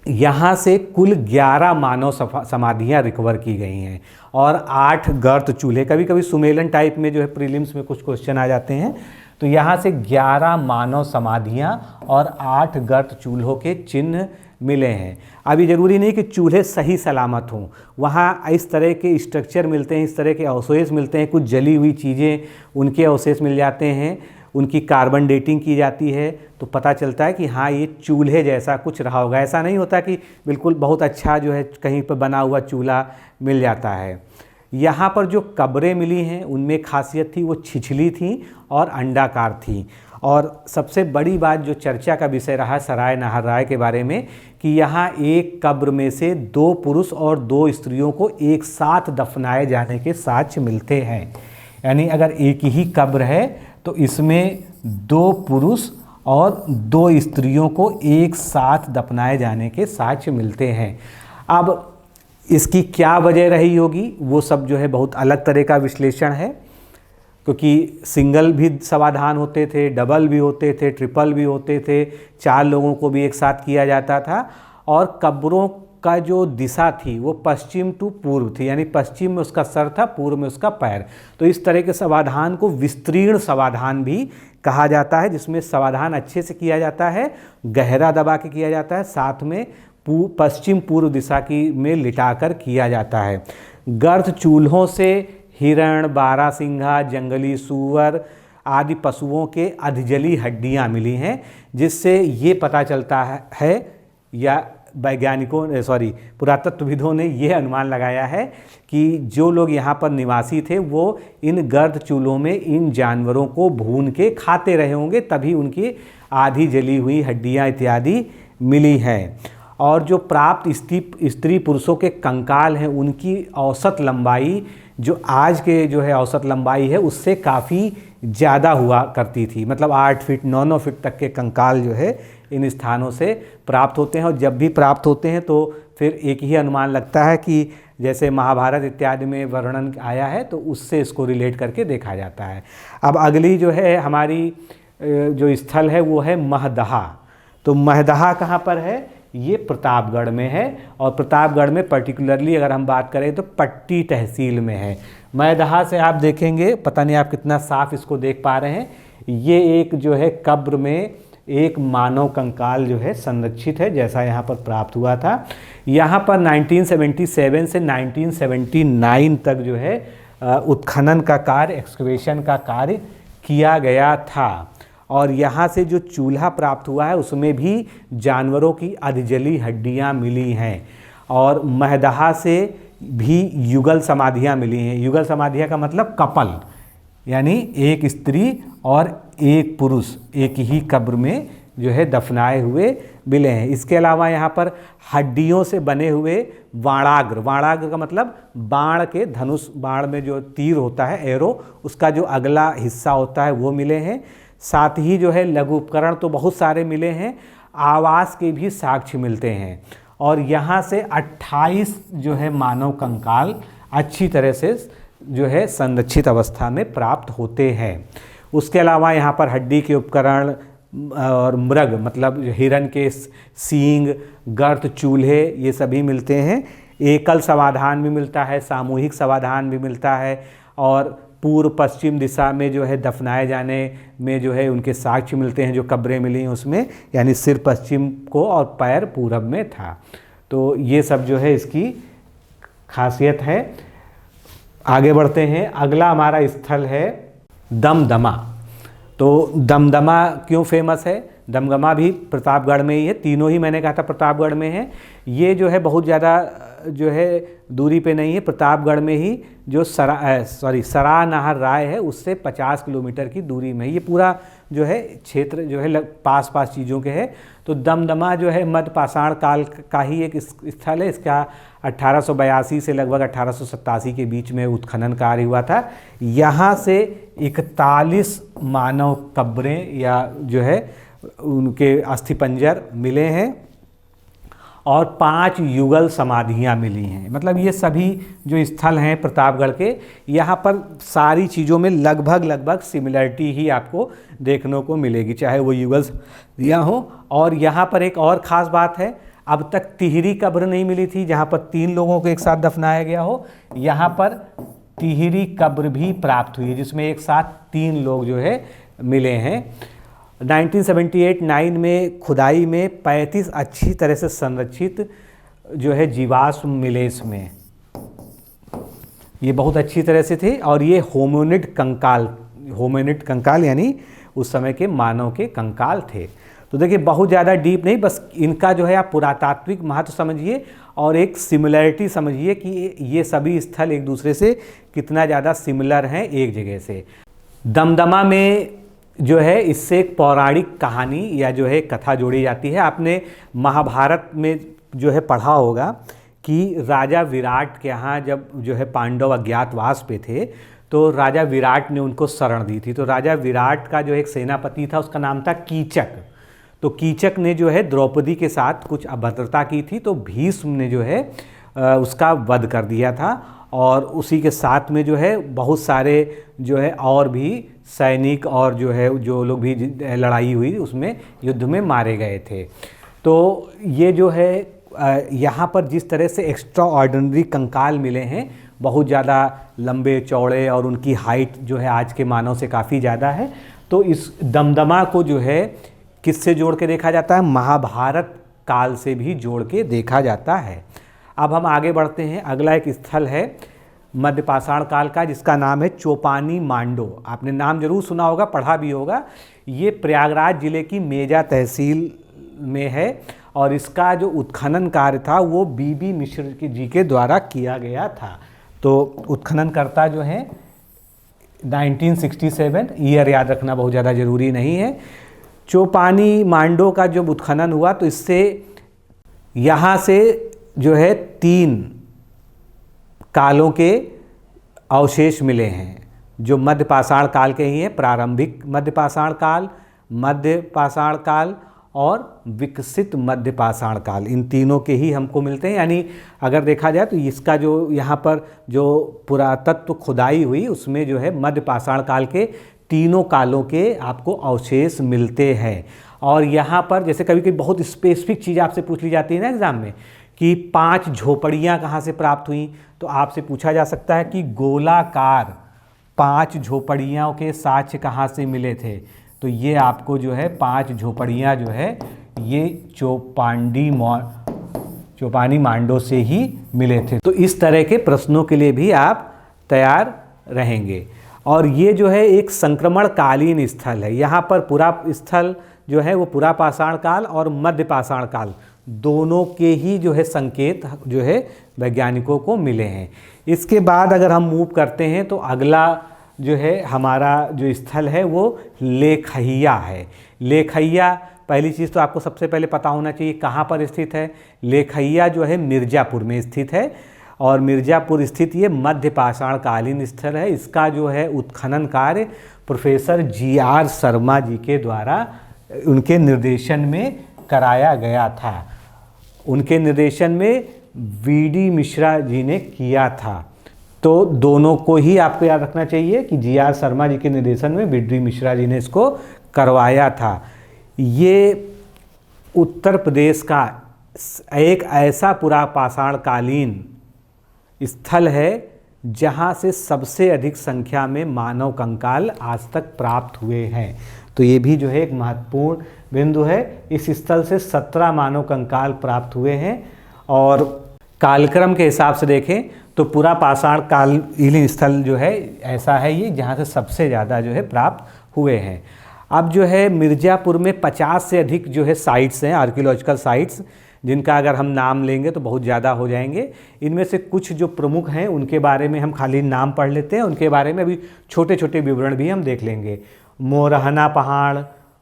यहाँ से कुल 11 मानव समाधियाँ रिकवर की गई हैं और 8 गर्त चूल्हे। कभी कभी सुमेलन टाइप में जो है प्रीलिम्स में कुछ क्वेश्चन आ जाते हैं। तो यहाँ से 11 मानव समाधियाँ और 8 गर्त चूल्हों के चिन्ह मिले हैं। अभी ज़रूरी नहीं कि चूल्हे सही सलामत हों, वहाँ इस तरह के स्ट्रक्चर मिलते हैं, इस तरह के अवशेष मिलते हैं, कुछ जली हुई चीज़ें उनके अवशेष मिल जाते हैं, उनकी कार्बन डेटिंग की जाती है तो पता चलता है कि हाँ ये चूल्हे जैसा कुछ रहा होगा। ऐसा नहीं होता कि बिल्कुल बहुत अच्छा जो है कहीं पर बना हुआ चूल्हा मिल जाता है। यहाँ पर जो कब्रें मिली हैं उनमें खासियत थी, वो छिछली थी और अंडाकार थी। और सबसे बड़ी बात जो चर्चा का विषय रहा सराय नाहर राय के बारे में कि यहाँ एक कब्र में से 2 पुरुष और 2 स्त्रियों को एक साथ दफनाए जाने के साक्ष्य मिलते हैं। यानी अगर एक ही कब्र है तो इसमें 2 पुरुष और 2 स्त्रियों को एक साथ दफनाए जाने के साक्ष्य मिलते हैं। अब इसकी क्या वजह रही होगी वो सब जो है बहुत अलग तरह का विश्लेषण है, क्योंकि सिंगल भी समाधान होते थे, डबल भी होते थे, ट्रिपल भी होते थे, 4 लोगों को भी एक साथ किया जाता था। और कब्रों का जो दिशा थी वो पश्चिम टू पूर्व थी, यानी पश्चिम में उसका सर था, पूर्व में उसका पैर। तो इस तरह के समाधान को विस्तीर्ण समाधान भी कहा जाता है, जिसमें समाधान अच्छे से किया जाता है, गहरा दबा के किया जाता है, साथ में पश्चिम पूर्व दिशा की में लिटाकर किया जाता है। गर्त चूल्हों से हिरण, बारहसिंघा, जंगली सूअर आदि पशुओं के अधजली हड्डियां मिली हैं, जिससे ये पता चलता है या वैज्ञानिकों पुरातत्वविदों ने यह अनुमान लगाया है कि जो लोग यहाँ पर निवासी थे वो इन गर्द चूल्हों में इन जानवरों को भून के खाते रहे होंगे, तभी उनकी आधी जली हुई हड्डियाँ इत्यादि मिली हैं। और जो प्राप्त स्त्री पुरुषों के कंकाल हैं उनकी औसत लंबाई जो आज के जो है औसत लंबाई है उससे काफ़ी ज़्यादा हुआ करती थी। मतलब 8 फीट 9 फीट तक के कंकाल जो है इन स्थानों से प्राप्त होते हैं। और जब भी प्राप्त होते हैं तो फिर एक ही अनुमान लगता है कि जैसे महाभारत इत्यादि में वर्णन आया है तो उससे इसको रिलेट करके देखा जाता है। अब अगली जो है हमारी जो स्थल है वो है महदहा। तो महदहा कहाँ पर है? ये प्रतापगढ़ में है। और प्रतापगढ़ में पर्टिकुलरली अगर हम बात करें तो पट्टी तहसील में है। महदहा से आप देखेंगे, पता नहीं आप कितना साफ इसको देख पा रहे हैं, ये एक जो है कब्र में एक मानव कंकाल जो है संरक्षित है, जैसा यहाँ पर प्राप्त हुआ था। यहाँ पर 1977 से 1979 तक जो है उत्खनन का कार्य, एक्सकवेशन का कार्य किया गया था। और यहाँ से जो चूल्हा प्राप्त हुआ है उसमें भी जानवरों की अधजली हड्डियाँ मिली हैं। और महदहा से भी युगल समाधियाँ मिली हैं। युगल समाधियाँ का मतलब कपल, यानी एक स्त्री और एक पुरुष एक ही कब्र में जो है दफनाए हुए मिले हैं। इसके अलावा यहाँ पर हड्डियों से बने हुए वाणाग्र, वाणाग्र का मतलब बाण के धनुष, बाण में जो तीर होता है एरो, उसका जो अगला हिस्सा होता है वो मिले हैं। साथ ही जो है लघु उपकरण तो बहुत सारे मिले हैं, आवास के भी साक्ष्य मिलते हैं। और यहाँ से 28 जो है मानव कंकाल अच्छी तरह से जो है संरक्षित अवस्था में प्राप्त होते हैं। उसके अलावा यहाँ पर हड्डी के उपकरण और मृग मतलब हिरन के सींग, गर्त चूल्हे ये सभी मिलते हैं। एकल समाधान भी मिलता है, सामूहिक समाधान भी मिलता है। और पूर्व पश्चिम दिशा में जो है दफनाए जाने में जो है उनके साक्ष्य मिलते हैं, जो कब्रें मिली हैं उसमें, यानी सिर पश्चिम को और पैर पूरब में था। तो ये सब जो है इसकी खासियत है। आगे बढ़ते हैं। अगला हमारा स्थल है दमदमा। तो दमदमा क्यों फेमस है? दमदमा भी प्रतापगढ़ में ही है। तीनों ही मैंने कहा था प्रतापगढ़ में है। ये जो है बहुत ज़्यादा जो है दूरी पे नहीं है, प्रतापगढ़ में ही जो सरा नाहर राय है उससे 50 किलोमीटर की दूरी में। ये पूरा जो है क्षेत्र जो है पास पास चीज़ों के है। तो दमदमा जो है मध्य पाषाण काल का ही एक स्थल है। इसका 1882 से लगभग 1887 के बीच में उत्खनन कार्य हुआ था। यहाँ से 41 मानव कब्रें या जो है उनके अस्थिपंजर मिले हैं और 5 युगल समाधियाँ मिली हैं। मतलब ये सभी जो स्थल हैं प्रतापगढ़ के, यहाँ पर सारी चीज़ों में लगभग सिमिलरिटी ही आपको देखने को मिलेगी, चाहे वो युगल समाधियाँ हो। और यहाँ पर एक और ख़ास बात है, अब तक तिहरी कब्र नहीं मिली थी जहाँ पर 3 लोगों को एक साथ दफनाया गया हो। यहाँ पर तिहरी कब्र भी प्राप्त हुई है जिसमें एक साथ 3 लोग जो है मिले हैं। 1978-9 में खुदाई में 35 अच्छी तरह से संरक्षित जो है जीवाश्म मिले इसमें। ये बहुत अच्छी तरह से थे। और ये होमिनिड कंकाल यानी उस समय के मानव के कंकाल थे। तो देखिए बहुत ज़्यादा डीप नहीं, बस इनका जो है आप पुरातात्विक महत्व समझिए और एक सिमिलरिटी समझिए कि ये सभी स्थल एक दूसरे से कितना ज़्यादा सिमिलर हैं एक जगह से। दमदमा में जो है इससे एक पौराणिक कहानी या जो है कथा जोड़ी जाती है। आपने महाभारत में जो है पढ़ा होगा कि राजा विराट के यहाँ जब जो है पांडव अज्ञातवास पे थे तो राजा विराट ने उनको शरण दी थी। तो राजा विराट का जो एक सेनापति था उसका नाम था कीचक। तो कीचक ने जो है द्रौपदी के साथ कुछ अभद्रता की थी, तो भीष्म ने जो है उसका वध कर दिया था। और उसी के साथ में जो है बहुत सारे जो है और भी सैनिक और जो है जो लोग भी लड़ाई हुई उसमें युद्ध में मारे गए थे। तो ये जो है यहाँ पर जिस तरह से एक्स्ट्रा ऑर्डिनरी कंकाल मिले हैं, बहुत ज़्यादा लंबे चौड़े और उनकी हाइट जो है आज के मानव से काफ़ी ज़्यादा है। तो इस दमदमा को जो है किससे जोड़ के देखा जाता है? महाभारत काल से भी जोड़ के देखा जाता है। अब हम आगे बढ़ते हैं। अगला एक स्थल है मध्य पाषाण काल का जिसका नाम है चोपानी मांडो। आपने नाम जरूर सुना होगा, पढ़ा भी होगा। ये प्रयागराज जिले की मेजा तहसील में है और इसका जो उत्खनन कार्य था वो बीबी मिश्र जी के द्वारा किया गया था। तो उत्खननकर्ता जो हैं 1967, ईयर याद रखना बहुत ज़्यादा ज़रूरी नहीं है। चोपानी मांडो का जब उत्खनन हुआ तो इससे यहाँ से जो है 3 कालों के अवशेष मिले हैं जो मध्य पाषाण काल के ही हैं। प्रारंभिक मध्य पाषाण काल, मध्य पाषाण काल और विकसित मध्य पाषाण काल, इन तीनों के ही हमको मिलते हैं। यानी अगर देखा जाए तो इसका जो यहाँ पर जो पुरातत्व खुदाई हुई उसमें जो है मध्य पाषाण काल के तीनों कालों के आपको अवशेष मिलते हैं। और यहाँ पर जैसे कभी कभी बहुत स्पेसिफिक चीज़ आपसे पूछ ली जाती है ना एग्ज़ाम में कि 5 झोपड़ियाँ कहाँ से प्राप्त हुई, तो आपसे पूछा जा सकता है कि गोलाकार 5 झोपड़ियों के साक्ष्य कहाँ से मिले थे। तो ये आपको जो है 5 झोपड़ियाँ जो है ये चोपानी मांडो से ही मिले थे। तो इस तरह के प्रश्नों के लिए भी आप तैयार रहेंगे। और ये जो है एक संक्रमणकालीन स्थल है। यहाँ पर पूरा स्थल जो है वो पूरा पाषाण काल और मध्य पाषाण काल दोनों के ही जो है संकेत जो है वैज्ञानिकों को मिले हैं। इसके बाद अगर हम मूव करते हैं तो अगला जो है हमारा जो स्थल है वो लेखैया है। लेखैया, पहली चीज़ तो आपको सबसे पहले पता होना चाहिए कहाँ पर स्थित है। लेखैया जो है मिर्ज़ापुर में स्थित है और मिर्ज़ापुर स्थित ये मध्य पाषाण कालीन स्थल है। इसका जो है उत्खनन कार्य प्रोफेसर GR शर्मा जी के द्वारा उनके निर्देशन में कराया गया था। उनके निर्देशन में VD मिश्रा जी ने किया था। तो दोनों को ही आपको याद रखना चाहिए कि GR शर्मा जी के निर्देशन में VD मिश्रा जी ने इसको करवाया था। ये उत्तर प्रदेश का एक ऐसा पूरा पाषाण कालीन स्थल है जहाँ से सबसे अधिक संख्या में मानव कंकाल आज तक प्राप्त हुए हैं। तो ये भी जो है एक महत्वपूर्ण बिंदु है। इस स्थल से 17 मानव कंकाल प्राप्त हुए हैं। और कालक्रम के हिसाब से देखें तो पूरा पाषाण कालीन स्थल जो है ऐसा है ये जहाँ से सबसे ज़्यादा जो है प्राप्त हुए हैं। अब जो है मिर्ज़ापुर में 50 से अधिक जो है साइट्स हैं, आर्कियोलॉजिकल साइट्स, जिनका अगर हम नाम लेंगे तो बहुत ज़्यादा हो जाएंगे। इनमें से कुछ जो प्रमुख हैं उनके बारे में हम खाली नाम पढ़ लेते हैं, उनके बारे में अभी छोटे छोटे विवरण भी हम देख लेंगे। मोरहना पहाड़,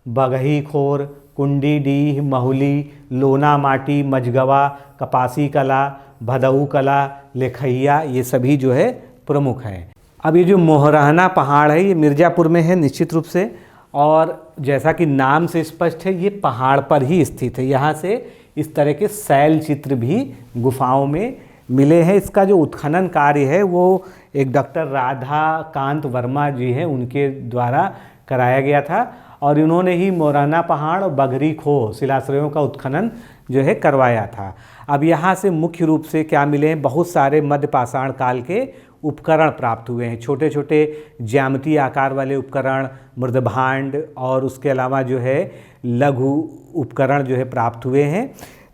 बगही खोर, कुंडी डीह, महुली, लोना माटी, मझगवा, कपासी कला, भदऊ कला, लेखैया, ये सभी जो है प्रमुख हैं। अब ये जो मोरहना पहाड़ है ये मिर्ज़ापुर में है निश्चित रूप से, और जैसा कि नाम से स्पष्ट है ये पहाड़ पर ही स्थित है। यहाँ से इस तरह के शैल चित्र भी गुफाओं में मिले हैं। इसका जो उत्खनन कार्य है वो एक डॉक्टर राधाकांत वर्मा जी हैं, उनके द्वारा कराया गया था और इन्होंने ही मोरहना पहाड़ और बगरी खो शिलाश्रयों का उत्खनन जो है करवाया था। अब यहाँ से मुख्य रूप से क्या मिले हैं, बहुत सारे मध्य पाषाण काल के उपकरण प्राप्त हुए हैं। छोटे छोटे ज्यामितीय आकार वाले उपकरण, मृदभांड और उसके अलावा जो है लघु उपकरण जो है प्राप्त हुए हैं।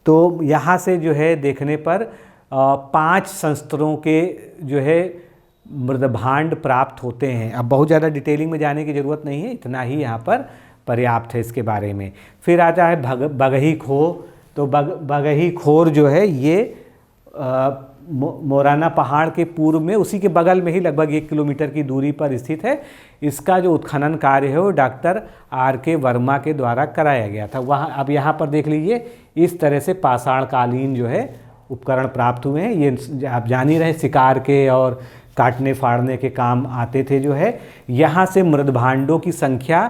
तो यहाँ से जो है देखने पर 5 संस्तरों के जो है मृदभांड प्राप्त होते हैं। अब बहुत ज़्यादा डिटेलिंग में जाने की ज़रूरत नहीं है, इतना ही यहाँ पर पर्याप्त है इसके बारे में। फिर आता है बगही खो। तो बगही खोर जो है ये मोरहना पहाड़ के पूर्व में उसी के बगल में ही लगभग 1 किलोमीटर की दूरी पर स्थित है। इसका जो उत्खनन कार्य है वो डॉक्टर RK वर्मा के द्वारा कराया गया था। वहाँ अब यहाँ पर देख लीजिए इस तरह से पाषाण कालीन जो है उपकरण प्राप्त हुए हैं। ये आप जान ही रहे शिकार के और काटने फाड़ने के काम आते थे जो है। यहाँ से मृदभांडों की संख्या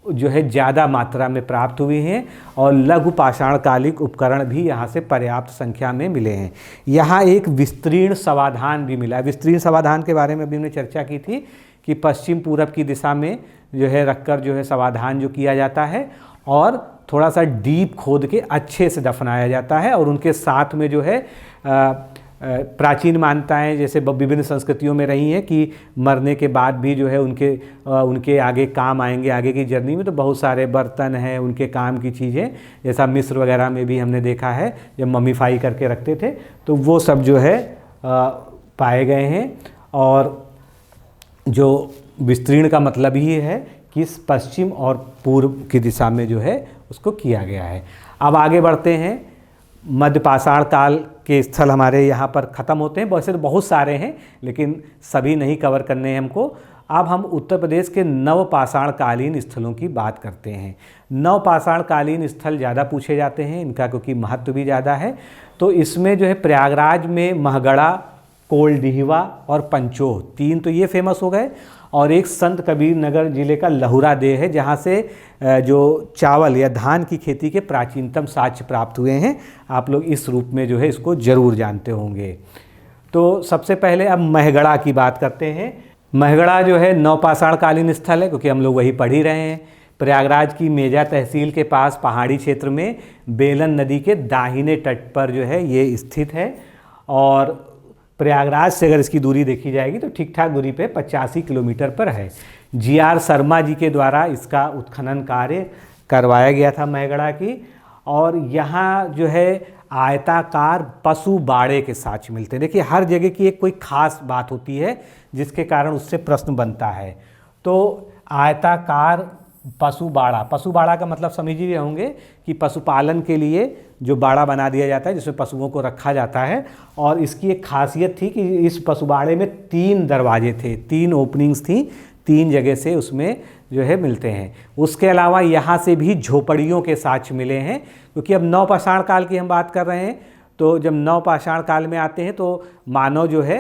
जो है ज़्यादा मात्रा में प्राप्त हुई हैं और लघु पाषाणकालिक उपकरण भी यहाँ से पर्याप्त संख्या में मिले हैं। यहाँ एक विस्तीर्ण समाधान भी मिला। विस्तीर्ण समाधान के बारे में अभी हमने चर्चा की थी कि पश्चिम पूरब की दिशा में जो है रखकर जो है समाधान जो किया जाता है और थोड़ा सा डीप खोद के अच्छे से दफनाया जाता है। और उनके साथ में जो है प्राचीन मान्यताएं जैसे विभिन्न संस्कृतियों में रही हैं कि मरने के बाद भी जो है उनके आगे काम आएंगे आगे की जर्नी में। तो बहुत सारे बर्तन हैं उनके काम की चीज़ें, जैसा मिस्र वगैरह में भी हमने देखा है जब मम्मीफाई करके रखते थे, तो वो सब जो है पाए गए हैं। और जो विस्तीर्ण का मतलब ही है किस पश्चिम और पूर्व की दिशा में जो है उसको किया गया है। अब आगे बढ़ते हैं। मध्य पाषाण काल के स्थल हमारे यहाँ पर ख़त्म होते हैं। वैसे तो बहुत सारे हैं लेकिन सभी नहीं कवर करने हैं हमको। अब हम उत्तर प्रदेश के नवपाषाण कालीन स्थलों की बात करते हैं। नवपाषाण कालीन स्थल ज़्यादा पूछे जाते हैं इनका, क्योंकि महत्व भी ज़्यादा है। तो इसमें जो है प्रयागराज में महगढ़ा, कोल्डिहवा और पंचोह, 3 तो ये फेमस हो गए, और एक संत कबीर नगर जिले का लहुरा देह है, जहाँ से जो चावल या धान की खेती के प्राचीनतम साक्ष्य प्राप्त हुए हैं। आप लोग इस रूप में जो है इसको ज़रूर जानते होंगे। तो सबसे पहले अब महगढ़ा की बात करते हैं। महगढ़ा जो है नवपाषाण कालीन स्थल है, क्योंकि हम लोग वही पढ़ ही रहे हैं। प्रयागराज की मेजा तहसील के पास पहाड़ी क्षेत्र में बेलन नदी के दाहिने तट पर जो है ये स्थित है, और प्रयागराज से अगर इसकी दूरी देखी जाएगी तो ठीक ठाक दूरी पे 85 किलोमीटर पर है। GR शर्मा जी के द्वारा इसका उत्खनन कार्य करवाया गया था महगढ़ा की, और यहाँ जो है आयताकार पशु बाड़े के साक्ष्य मिलते हैं। देखिए हर जगह की एक कोई खास बात होती है जिसके कारण उससे प्रश्न बनता है। तो आयताकार पशु बाड़ा का मतलब समझ ही होंगे कि पशुपालन के लिए जो बाड़ा बना दिया जाता है जिसमें पशुओं को रखा जाता है। और इसकी एक खासियत थी कि इस पशुबाड़े में 3 दरवाजे थे, 3 ओपनिंग्स थी, 3 जगह से उसमें जो है मिलते हैं। उसके अलावा यहाँ से भी झोपड़ियों के साक्ष्य मिले हैं, क्योंकि अब नवपाषाण काल की हम बात कर रहे हैं। तो जब नवपाषाण काल में आते हैं तो मानव जो है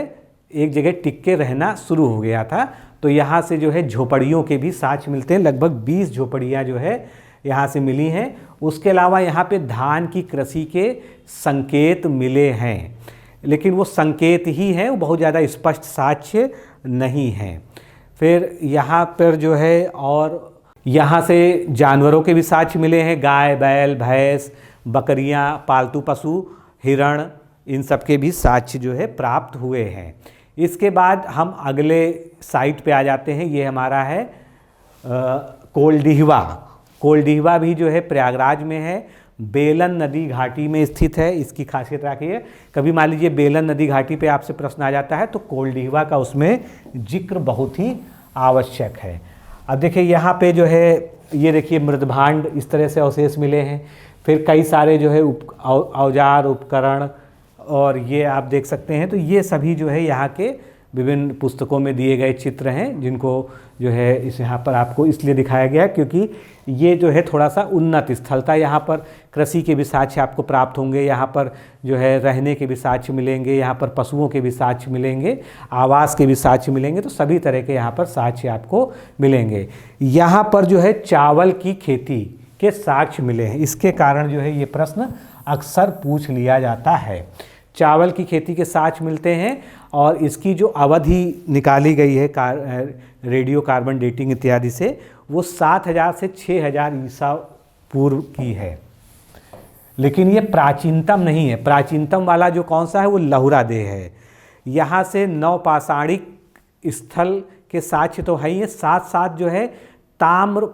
एक जगह टिक के रहना शुरू हो गया था। तो यहाँ से जो है झोपड़ियों के भी साक्ष्य मिलते हैं। लगभग 20 झोपड़ियाँ जो है यहाँ से मिली हैं। उसके अलावा यहाँ पे धान की कृषि के संकेत मिले हैं, लेकिन वो संकेत ही हैं, वो बहुत ज़्यादा स्पष्ट साक्ष्य नहीं हैं। फिर यहाँ पर जो है और यहाँ से जानवरों के भी साक्ष्य मिले हैं। गाय, बैल, भैंस, बकरियाँ, पालतू पशु, हिरण, इन सब के भी साक्ष्य जो है प्राप्त हुए हैं। इसके बाद हम अगले साइट पे आ जाते हैं। ये हमारा है कोल्डिहवा। कोल्डिहवा भी जो है प्रयागराज में है, बेलन नदी घाटी में स्थित है। इसकी खासियत रखिए, कभी मान लीजिए बेलन नदी घाटी पे आपसे प्रश्न आ जाता है तो कोल्डिहवा का उसमें जिक्र बहुत ही आवश्यक है। अब देखिए यहाँ पे जो है ये देखिए मृदभांड इस तरह से अवशेष मिले हैं। फिर कई सारे जो है औजार, उपकरण, और ये आप देख सकते हैं। तो ये सभी जो है यहाँ के विभिन्न पुस्तकों में दिए गए चित्र हैं, जिनको जो है इस यहाँ पर आपको इसलिए दिखाया गया क्योंकि ये जो है थोड़ा सा उन्नत स्थल था। यहाँ पर कृषि के भी साक्ष्य आपको प्राप्त होंगे, यहाँ पर जो है रहने के भी साक्ष्य मिलेंगे, यहाँ पर पशुओं के भी साक्ष्य मिलेंगे, आवास के भी साक्ष्य मिलेंगे। तो सभी तरह के यहाँ पर साक्ष्य आपको मिलेंगे। यहाँ पर जो है चावल की खेती के साक्ष्य मिले हैं। इसके कारण जो है ये प्रश्न अक्सर पूछ लिया जाता है। चावल की खेती के साक्ष्य मिलते हैं, और इसकी जो अवधि निकाली गई है रेडियो कार्बन डेटिंग इत्यादि से, वो 7000 से 6000 ईसा पूर्व की है। लेकिन ये प्राचीनतम नहीं है। प्राचीनतम वाला जो कौन सा है वो लहुरा देह है। यहाँ से नवपाषाणिक स्थल के साक्ष्य तो है ही है, साथ साथ जो है ताम्र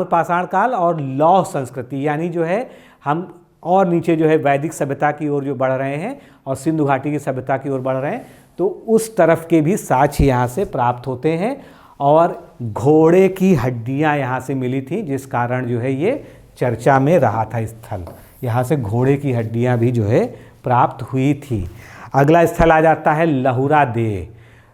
पाषाण काल और लौह संस्कृति, यानी जो है हम और नीचे जो है वैदिक सभ्यता की ओर जो बढ़ रहे हैं और सिंधु घाटी की सभ्यता की ओर बढ़ रहे हैं, तो उस तरफ के भी साक्ष्य यहाँ से प्राप्त होते हैं। और घोड़े की हड्डियाँ यहाँ से मिली थी, जिस कारण जो है ये चर्चा में रहा था स्थल। यहाँ से घोड़े की हड्डियाँ भी जो है प्राप्त हुई थी। अगला स्थल आ जाता है लहुरा देव।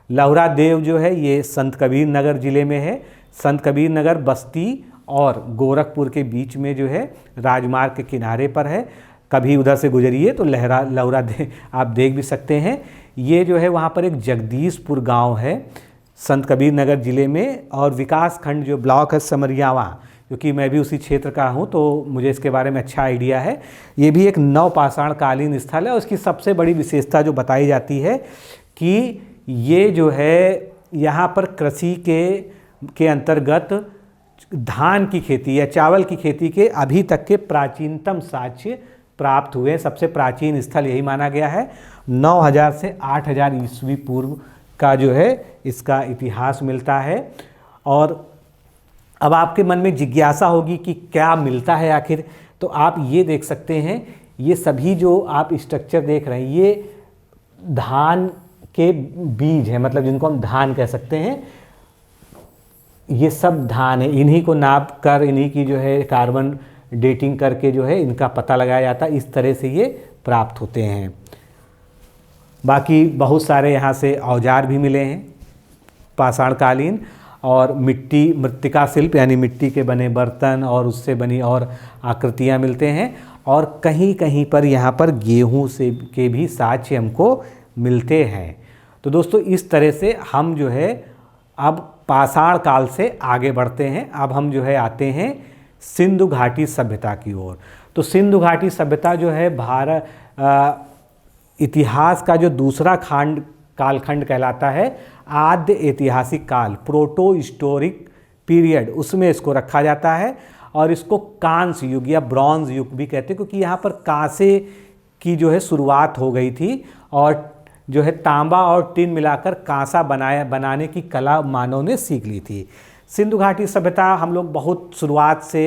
लहुरा देव जो है ये संत कबीर नगर जिले में है। संत कबीर नगर बस्ती और गोरखपुर के बीच में जो है राजमार्ग के किनारे पर है। कभी उधर से गुजरिए तो लहुरा देव आप देख भी सकते हैं। ये जो है वहाँ पर एक जगदीशपुर गांव है संत कबीर नगर जिले में, और विकास खंड जो ब्लॉक है समरियावा, क्योंकि मैं भी उसी क्षेत्र का हूँ तो मुझे इसके बारे में अच्छा आइडिया है। ये भी एक नवपाषाण कालीन स्थल है, और इसकी सबसे बड़ी विशेषता जो बताई जाती है कि ये जो है यहाँ पर कृषि के अंतर्गत धान की खेती या चावल की खेती के अभी तक के प्राचीनतम साक्ष्य प्राप्त हुए। सबसे प्राचीन स्थल यही माना गया है। 9000 से 8000 ईस्वी पूर्व का जो है इसका इतिहास मिलता है। और अब आपके मन में जिज्ञासा होगी कि क्या मिलता है आखिर, तो आप ये देख सकते हैं, ये सभी जो आप स्ट्रक्चर देख रहे हैं ये धान के बीज हैं, मतलब जिनको हम धान कह सकते हैं। ये सब धान है, इन्हीं को नाप कर इन्हीं की जो है कार्बन डेटिंग करके जो है इनका पता लगाया जाता है। इस तरह से ये प्राप्त होते हैं। बाकी बहुत सारे यहाँ से औजार भी मिले हैं पाषाणकालीन, और मिट्टी मृत्तिका शिल्प यानी मिट्टी के बने बर्तन और उससे बनी और आकृतियाँ मिलते हैं, और कहीं कहीं पर यहाँ पर गेहूँ से के भी साक्ष्य हमको मिलते हैं। तो दोस्तों इस तरह से हम जो है अब पाषाण काल से आगे बढ़ते हैं। अब हम जो है आते हैं सिंधु घाटी सभ्यता की ओर। तो सिंधु घाटी सभ्यता जो है भारत इतिहास का जो दूसरा कालखंड कहलाता है, आद्य ऐतिहासिक काल, प्रोटो हिस्टोरिक पीरियड, उसमें इसको रखा जाता है। और इसको कांस्य युग या ब्रॉन्ज युग भी कहते हैं, क्योंकि यहाँ पर कांसे की जो है शुरुआत हो गई थी, और जो है तांबा और टिन मिलाकर कांसा बनाने की कला मानव ने सीख ली थी। सिंधु घाटी सभ्यता हम लोग बहुत शुरुआत से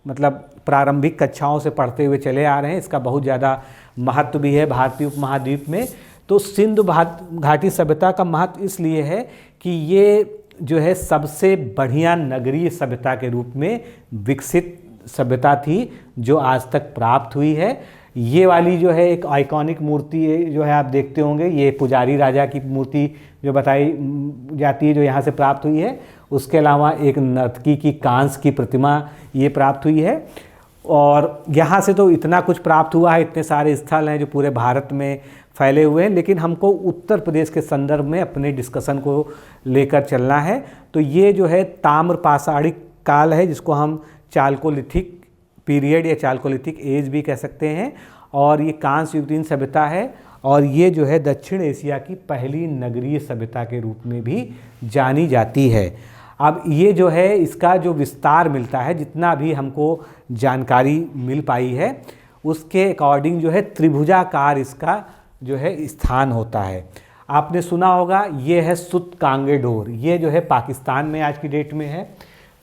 मतलब प्रारंभिक कक्षाओं से पढ़ते हुए चले आ रहे हैं। इसका बहुत ज़्यादा महत्व भी है भारतीय उपमहाद्वीप में। तो सिंधु घाटी सभ्यता का महत्व इसलिए है कि ये जो है सबसे बढ़िया नगरीय सभ्यता के रूप में विकसित सभ्यता थी जो आज तक प्राप्त हुई है। ये वाली जो है एक आइकॉनिक मूर्ति जो है आप देखते होंगे, ये पुजारी राजा की मूर्ति जो बताई जाती है जो यहाँ से प्राप्त हुई है। उसके अलावा एक नर्तकी की कांस की प्रतिमा ये प्राप्त हुई है। और यहाँ से तो इतना कुछ प्राप्त हुआ है, इतने सारे स्थल हैं जो पूरे भारत में फैले हुए हैं, लेकिन हमको उत्तर प्रदेश के संदर्भ में अपने डिस्कशन को लेकर चलना है। तो ये जो है ताम्र पाषाणिक काल है, जिसको हम चालकोलिथिक पीरियड या चालकोलिथिक एज भी कह सकते हैं, और ये कांस्य युगीन सभ्यता है, और ये जो है दक्षिण एशिया की पहली नगरीय सभ्यता के रूप में भी जानी जाती है। अब ये जो है इसका जो विस्तार मिलता है, जितना भी हमको जानकारी मिल पाई है उसके अकॉर्डिंग जो है त्रिभुजाकार इसका जो है स्थान होता है। आपने सुना होगा ये है सुत कांगेडोर, ये जो है पाकिस्तान में आज की डेट में है।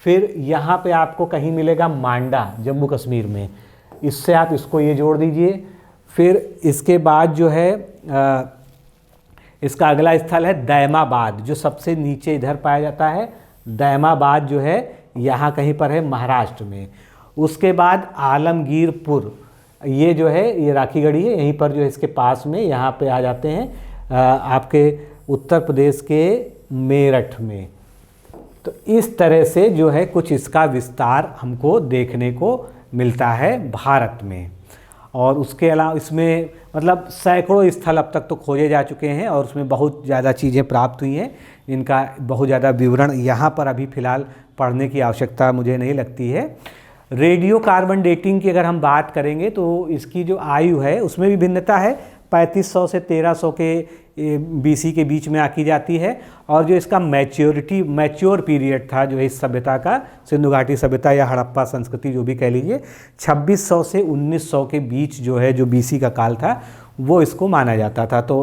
फिर यहाँ पे आपको कहीं मिलेगा मांडा जम्मू कश्मीर में, इससे आप इसको ये जोड़ दीजिए। फिर इसके बाद जो है इसका अगला स्थल है दैमाबाद, जो सबसे नीचे इधर पाया जाता है। दैमाबाद जो है यहाँ कहीं पर है महाराष्ट्र में। उसके बाद आलमगीरपुर, ये जो है ये राखीगढ़ी है, यहीं पर जो है इसके पास में यहाँ पे आ जाते हैं आपके उत्तर प्रदेश के मेरठ में। तो इस तरह से जो है कुछ इसका विस्तार हमको देखने को मिलता है भारत में। और उसके अलावा इसमें मतलब सैकड़ों स्थल अब तक तो खोजे जा चुके हैं, और उसमें बहुत ज़्यादा चीज़ें प्राप्त हुई हैं। इनका बहुत ज़्यादा विवरण यहाँ पर अभी फ़िलहाल पढ़ने की आवश्यकता मुझे नहीं लगती है। रेडियो कार्बन डेटिंग की अगर हम बात करेंगे तो इसकी जो आयु है उसमें भी भिन्नता है। 3500 से 1300 के BC के बीच में आकी जाती है। और जो इसका मैच्योर पीरियड था जो इस सभ्यता का, सिंधु घाटी सभ्यता या हड़प्पा संस्कृति जो भी कह लीजिए, 2600 से 1900 के बीच जो है जो BC का काल था वो इसको माना जाता था। तो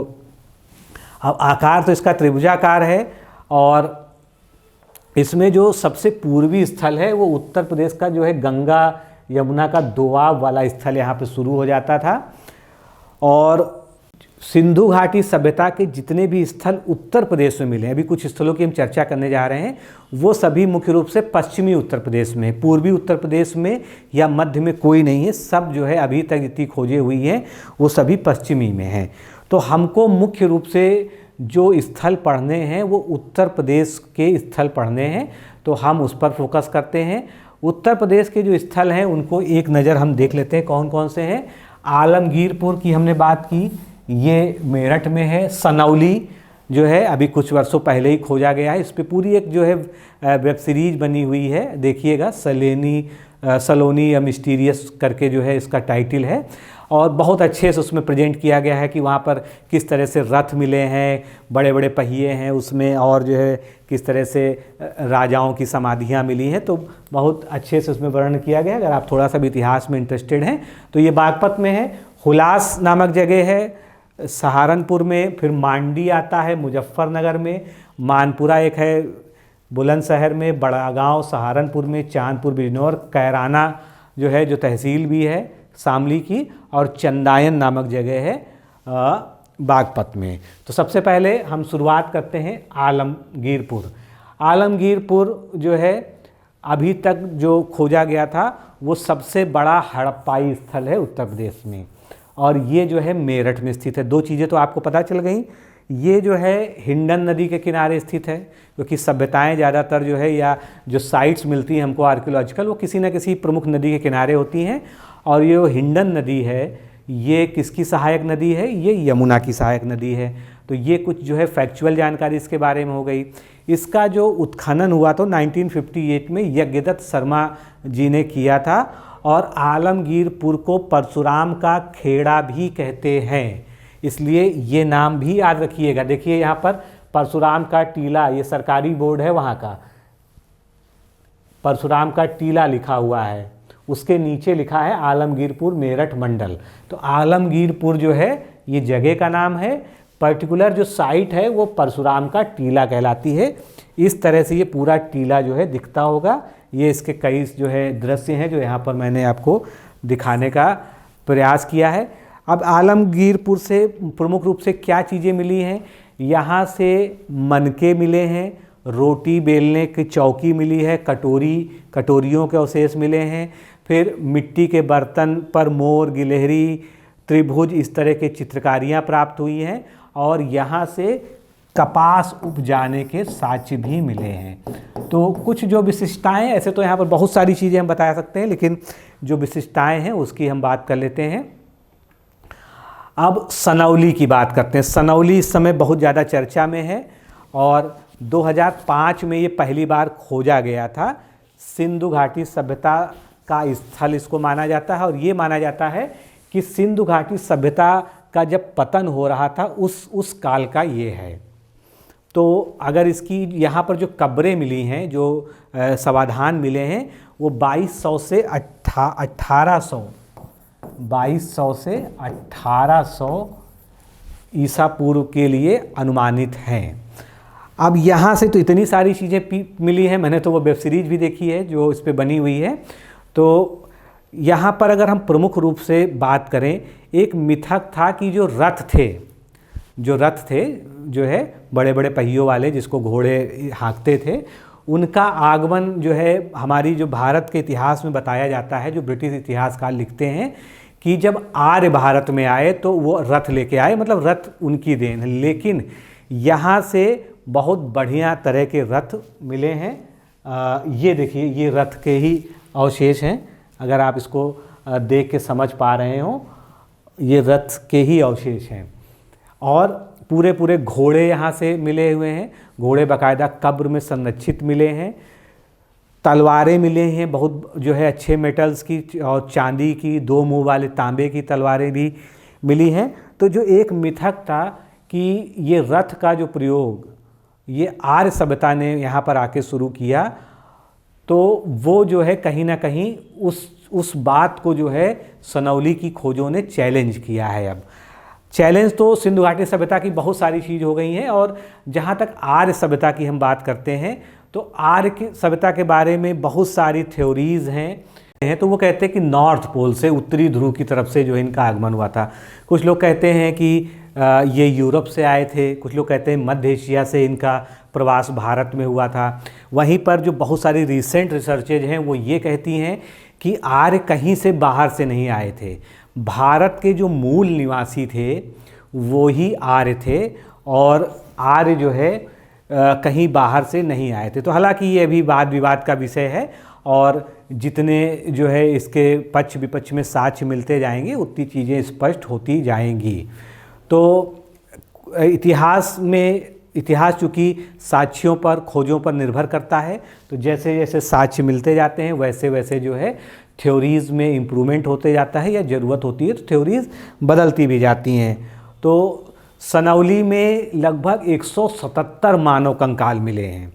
अब आकार तो इसका त्रिभुजाकार है, और इसमें जो सबसे पूर्वी स्थल है वो उत्तर प्रदेश का जो है गंगा यमुना का दोआब वाला स्थल यहाँ पे शुरू हो जाता था। और सिंधु घाटी सभ्यता के जितने भी स्थल उत्तर प्रदेश में मिले हैं, अभी कुछ स्थलों की हम चर्चा करने जा रहे हैं, वो सभी मुख्य रूप से पश्चिमी उत्तर प्रदेश में, पूर्वी उत्तर प्रदेश में या मध्य में कोई नहीं है। सब जो है अभी तक जितनी खोजें हुई हैं वो सभी पश्चिमी में हैं। तो हमको मुख्य रूप से जो स्थल पढ़ने हैं वो उत्तर प्रदेश के स्थल पढ़ने हैं, तो हम उस पर फोकस करते हैं। उत्तर प्रदेश के जो स्थल हैं उनको एक नज़र हम देख लेते हैं कौन कौन से हैं। आलमगीरपुर की हमने बात की, ये मेरठ में है। सनौली जो है अभी कुछ वर्षों पहले ही खोजा गया है, इस पर पूरी एक जो है वेब सीरीज बनी हुई है, देखिएगा, सलोनी या मिस्टीरियस करके जो है इसका टाइटल है। और बहुत अच्छे से उसमें प्रेजेंट किया गया है कि वहाँ पर किस तरह से रथ मिले हैं, बड़े बड़े पहिए हैं उसमें, और जो है किस तरह से राजाओं की समाधियाँ मिली हैं। तो बहुत अच्छे से उसमें वर्णन किया गया है। अगर आप थोड़ा सा भी इतिहास में इंटरेस्टेड हैं तो ये बागपत में है। हुलास नामक जगह है सहारनपुर में। फिर मांडी आता है मुजफ्फरनगर में। मानपुरा एक है बुलंदशहर में। बड़ागांव सहारनपुर में। चांदपुर बिजनौर। कैराना जो है जो तहसील भी है शामली की। और चंदायन नामक जगह है बागपत में। तो सबसे पहले हम शुरुआत करते हैं आलमगीरपुर। आलमगीरपुर जो है अभी तक जो खोजा गया था वो सबसे बड़ा हड़प्पाई स्थल है उत्तर प्रदेश में, और ये जो है मेरठ में स्थित है। दो चीज़ें तो आपको पता चल गई। ये जो है हिंडन नदी के किनारे स्थित है, क्योंकि सभ्यताएं ज़्यादातर जो है या जो साइट्स मिलती हैं हमको आर्कियोलॉजिकल, वो किसी न किसी प्रमुख नदी के किनारे होती हैं। और ये हिंडन नदी है, ये किसकी सहायक नदी है? ये यमुना की सहायक नदी है। तो ये कुछ जो है फैक्चुअल जानकारी इसके बारे में हो गई। इसका जो उत्खनन हुआ तो 1958 में यज्ञदत्त शर्मा जी ने किया था, और आलमगीरपुर को परशुराम का खेड़ा भी कहते हैं, इसलिए ये नाम भी याद रखिएगा। देखिए यहाँ पर परशुराम का टीला, ये सरकारी बोर्ड है वहाँ का, परशुराम का टीला लिखा हुआ है, उसके नीचे लिखा है आलमगीरपुर मेरठ मंडल। तो आलमगीरपुर जो है ये जगह का नाम है, पर्टिकुलर जो साइट है वो परशुराम का टीला कहलाती है। इस तरह से ये पूरा टीला जो है दिखता होगा। ये इसके कई जो है दृश्य हैं जो यहाँ पर मैंने आपको दिखाने का प्रयास किया है। अब आलमगीरपुर से प्रमुख रूप से क्या चीज़ें मिली हैं? यहाँ से मनके मिले हैं, रोटी बेलने की चौकी मिली है, कटोरियों के अवशेष मिले हैं, फिर मिट्टी के बर्तन पर मोर, गिलहरी, त्रिभुज इस तरह के चित्रकारियाँ प्राप्त हुई हैं, और यहाँ से कपास उपजाने के साक्ष्य भी मिले हैं। तो कुछ जो विशिष्टताएं, ऐसे तो यहाँ पर बहुत सारी चीज़ें हम बता सकते हैं, लेकिन जो विशिष्टताएं हैं उसकी हम बात कर लेते हैं। अब सनौली की बात करते हैं। सनौली इस समय बहुत ज़्यादा चर्चा में है, और 2005 में ये पहली बार खोजा गया था। सिंधु घाटी सभ्यता का स्थल इसको माना जाता है, और ये माना जाता है कि सिंधु घाटी सभ्यता का जब पतन हो रहा था उस काल का ये है। तो अगर इसकी यहाँ पर जो कब्रें मिली हैं, जो समाधान मिले हैं, वो 2200 से 1800 ईसा पूर्व के लिए अनुमानित हैं। अब यहाँ से तो इतनी सारी चीज़ें मिली हैं, मैंने तो वो वेब सीरीज़ भी देखी है जो इस पे बनी हुई है। तो यहाँ पर अगर हम प्रमुख रूप से बात करें, एक मिथक था कि जो रथ थे जो है बड़े बड़े पहियों वाले, जिसको घोड़े हाँकते थे, उनका आगमन जो है हमारी जो भारत के इतिहास में बताया जाता है, जो ब्रिटिश इतिहासकार लिखते हैं कि जब आर्य भारत में आए तो वो रथ लेके आए, मतलब रथ उनकी देन है। लेकिन यहाँ से बहुत बढ़िया तरह के रथ मिले हैं। ये देखिए, ये रथ के ही अवशेष हैं, अगर आप इसको देख के समझ पा रहे हो, ये रथ के ही अवशेष हैं। और पूरे घोड़े यहाँ से मिले हुए हैं, घोड़े बाकायदा कब्र में संरक्षित मिले हैं। तलवारें मिले हैं बहुत जो है अच्छे मेटल्स की, और चांदी की, 2 मुंह वाले तांबे की तलवारें भी मिली हैं। तो जो एक मिथक था कि ये रथ का जो प्रयोग ये आर्य सभ्यता ने यहाँ पर आके शुरू किया, तो वो जो है कहीं ना कहीं उस बात को जो है सनौली की खोजों ने चैलेंज किया है। अब चैलेंज तो सिंधु घाटी सभ्यता की बहुत सारी चीज़ हो गई हैं, और जहाँ तक आर्य सभ्यता की हम बात करते हैं तो आर्य की सभ्यता के बारे में बहुत सारी थ्योरीज हैं। तो वो कहते हैं कि नॉर्थ पोल से, उत्तरी ध्रुव की तरफ से जो इनका आगमन हुआ था। कुछ लोग कहते हैं कि ये यूरोप से आए थे, कुछ लोग कहते हैं मध्य एशिया से इनका प्रवास भारत में हुआ था। वहीं पर जो बहुत सारी रिसेंट रिसर्चेज हैं वो ये कहती हैं कि आर्य कहीं से बाहर से नहीं आए थे, भारत के जो मूल निवासी थे वो ही आर्य थे, और आर्य जो है कहीं बाहर से नहीं आए थे। तो हालांकि ये अभी वाद विवाद का विषय है, और जितने जो है इसके पक्ष विपक्ष में साक्ष्य मिलते जाएंगे उतनी चीज़ें स्पष्ट होती जाएंगी। तो इतिहास चूँकि साक्ष्यों पर, खोजों पर निर्भर करता है, तो जैसे जैसे साक्ष्य मिलते जाते हैं वैसे वैसे जो है थ्योरीज़ में इम्प्रूवमेंट होते जाता है, या ज़रूरत होती है तो थ्योरीज़ बदलती भी जाती हैं। तो सनौली में लगभग 177 मानव कंकाल मिले हैं।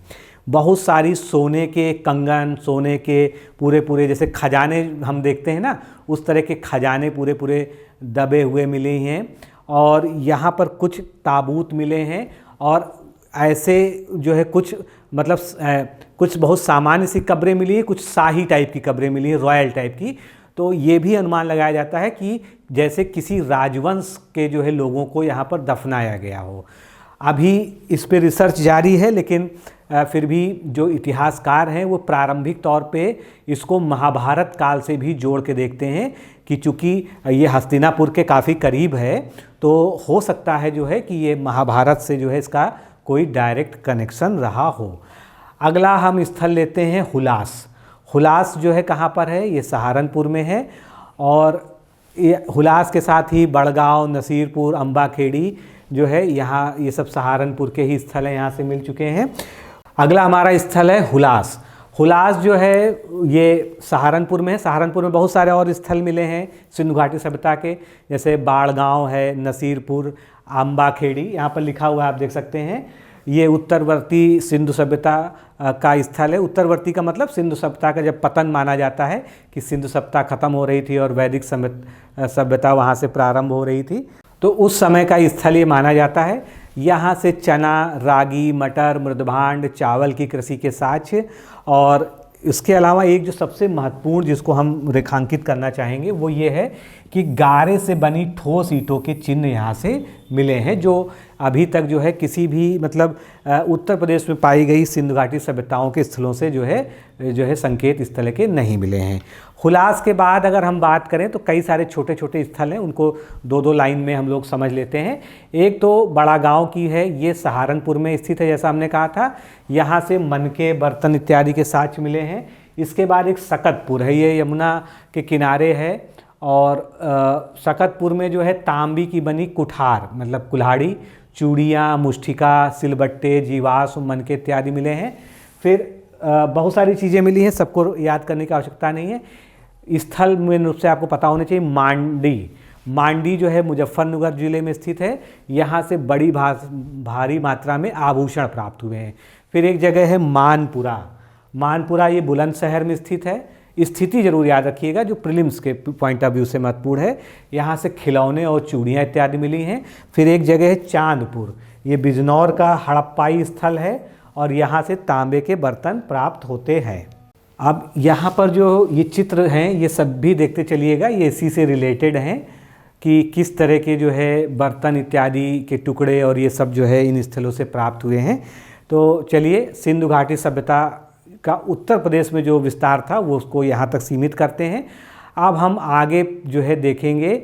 बहुत सारी सोने के कंगन, सोने के पूरे जैसे खजाने हम देखते हैं ना, उस तरह के खजाने पूरे दबे हुए मिले हैं। और यहाँ पर कुछ ताबूत मिले हैं, और ऐसे जो है कुछ मतलब कुछ बहुत सामान्य सी कब्रें मिली हैं, कुछ शाही टाइप की कब्रें मिली हैं, रॉयल टाइप की। तो ये भी अनुमान लगाया जाता है कि जैसे किसी राजवंश के जो है लोगों को यहाँ पर दफनाया गया हो। अभी इस पे रिसर्च जारी है, लेकिन फिर भी जो इतिहासकार हैं वो प्रारंभिक तौर पे इसको महाभारत काल से भी जोड़ के देखते हैं कि चूँकि ये हस्तिनापुर के काफ़ी करीब है तो हो सकता है जो है कि ये महाभारत से जो है इसका कोई डायरेक्ट कनेक्शन रहा हो। अगला हम स्थल लेते हैं हुलास। हुलास जो है कहाँ पर है, ये सहारनपुर में है और ये हुलास के साथ ही बड़गांव, नसीरपुर, अम्बाखेड़ी जो है यहाँ ये सब सहारनपुर के ही स्थल हैं, यहाँ से मिल चुके हैं। अगला हमारा स्थल है हुलास। हुलास जो है ये सहारनपुर में है। सहारनपुर में बहुत सारे और स्थल मिले हैं सिंधु घाटी सभ्यता के, जैसे बाड़गांव है, नसीरपुर, अम्बाखेड़ी, यहाँ पर लिखा हुआ है आप देख सकते हैं। ये उत्तरवर्ती सिंधु सभ्यता का स्थल है। उत्तरवर्ती का मतलब सिंधु सभ्यता का जब पतन माना जाता है कि सिंधु सभ्यता खत्म हो रही थी और वैदिक सभ्यता वहाँ से प्रारंभ हो रही थी, तो उस समय का स्थल ये माना जाता है। यहाँ से चना, रागी, मटर, मृदभांड, चावल की कृषि के साक्ष्य और इसके अलावा एक जो सबसे महत्वपूर्ण जिसको हम रेखांकित करना चाहेंगे वो ये है कि गारे से बनी ठोस ईंटों के चिन्ह यहाँ से मिले हैं, जो अभी तक जो है किसी भी मतलब उत्तर प्रदेश में पाई गई सिंधु घाटी सभ्यताओं के स्थलों से जो है संकेत इस तरह के नहीं मिले हैं। हुलास के बाद अगर हम बात करें तो कई सारे छोटे छोटे स्थल हैं, उनको दो दो लाइन में हम लोग समझ लेते हैं। एक तो बड़ा गांव की है, ये सहारनपुर में स्थित है जैसा हमने कहा था, यहाँ से मनके, बर्तन इत्यादि के साक्ष्य मिले हैं। इसके बाद एक सकतपुर है, ये यमुना के किनारे है और सकतपुर में जो है तांबी की बनी कुठार मतलब कुल्हाड़ी, चूड़ियाँ, मुष्टिका, सिलबट्टे, जीवाश्म, मनके इत्यादि मिले हैं। फिर बहुत सारी चीज़ें मिली हैं, सबको याद करने की आवश्यकता नहीं है। स्थल में रूप से आपको पता होना चाहिए मांडी। मांडी जो है मुजफ्फरनगर जिले में स्थित है, यहाँ से बड़ी भारी मात्रा में आभूषण प्राप्त हुए हैं। फिर एक जगह है मानपुरा। मानपुरा ये बुलंदशहर में स्थित है। स्थिति जरूर याद रखिएगा जो प्रीलिम्स के पॉइंट ऑफ व्यू से महत्वपूर्ण है। यहाँ से खिलौने और चूड़ियाँ इत्यादि मिली हैं। फिर एक जगह है चांदपुर, ये बिजनौर का हड़प्पाई स्थल है और यहाँ से तांबे के बर्तन प्राप्त होते हैं। अब यहाँ पर जो ये चित्र हैं ये सब भी देखते चलिएगा, ये इसी से रिलेटेड हैं कि किस तरह के जो है बर्तन इत्यादि के टुकड़े और ये सब जो है इन स्थलों से प्राप्त हुए हैं। तो चलिए सिंधु घाटी सभ्यता का उत्तर प्रदेश में जो विस्तार था वो उसको यहाँ तक सीमित करते हैं। अब हम आगे जो है देखेंगे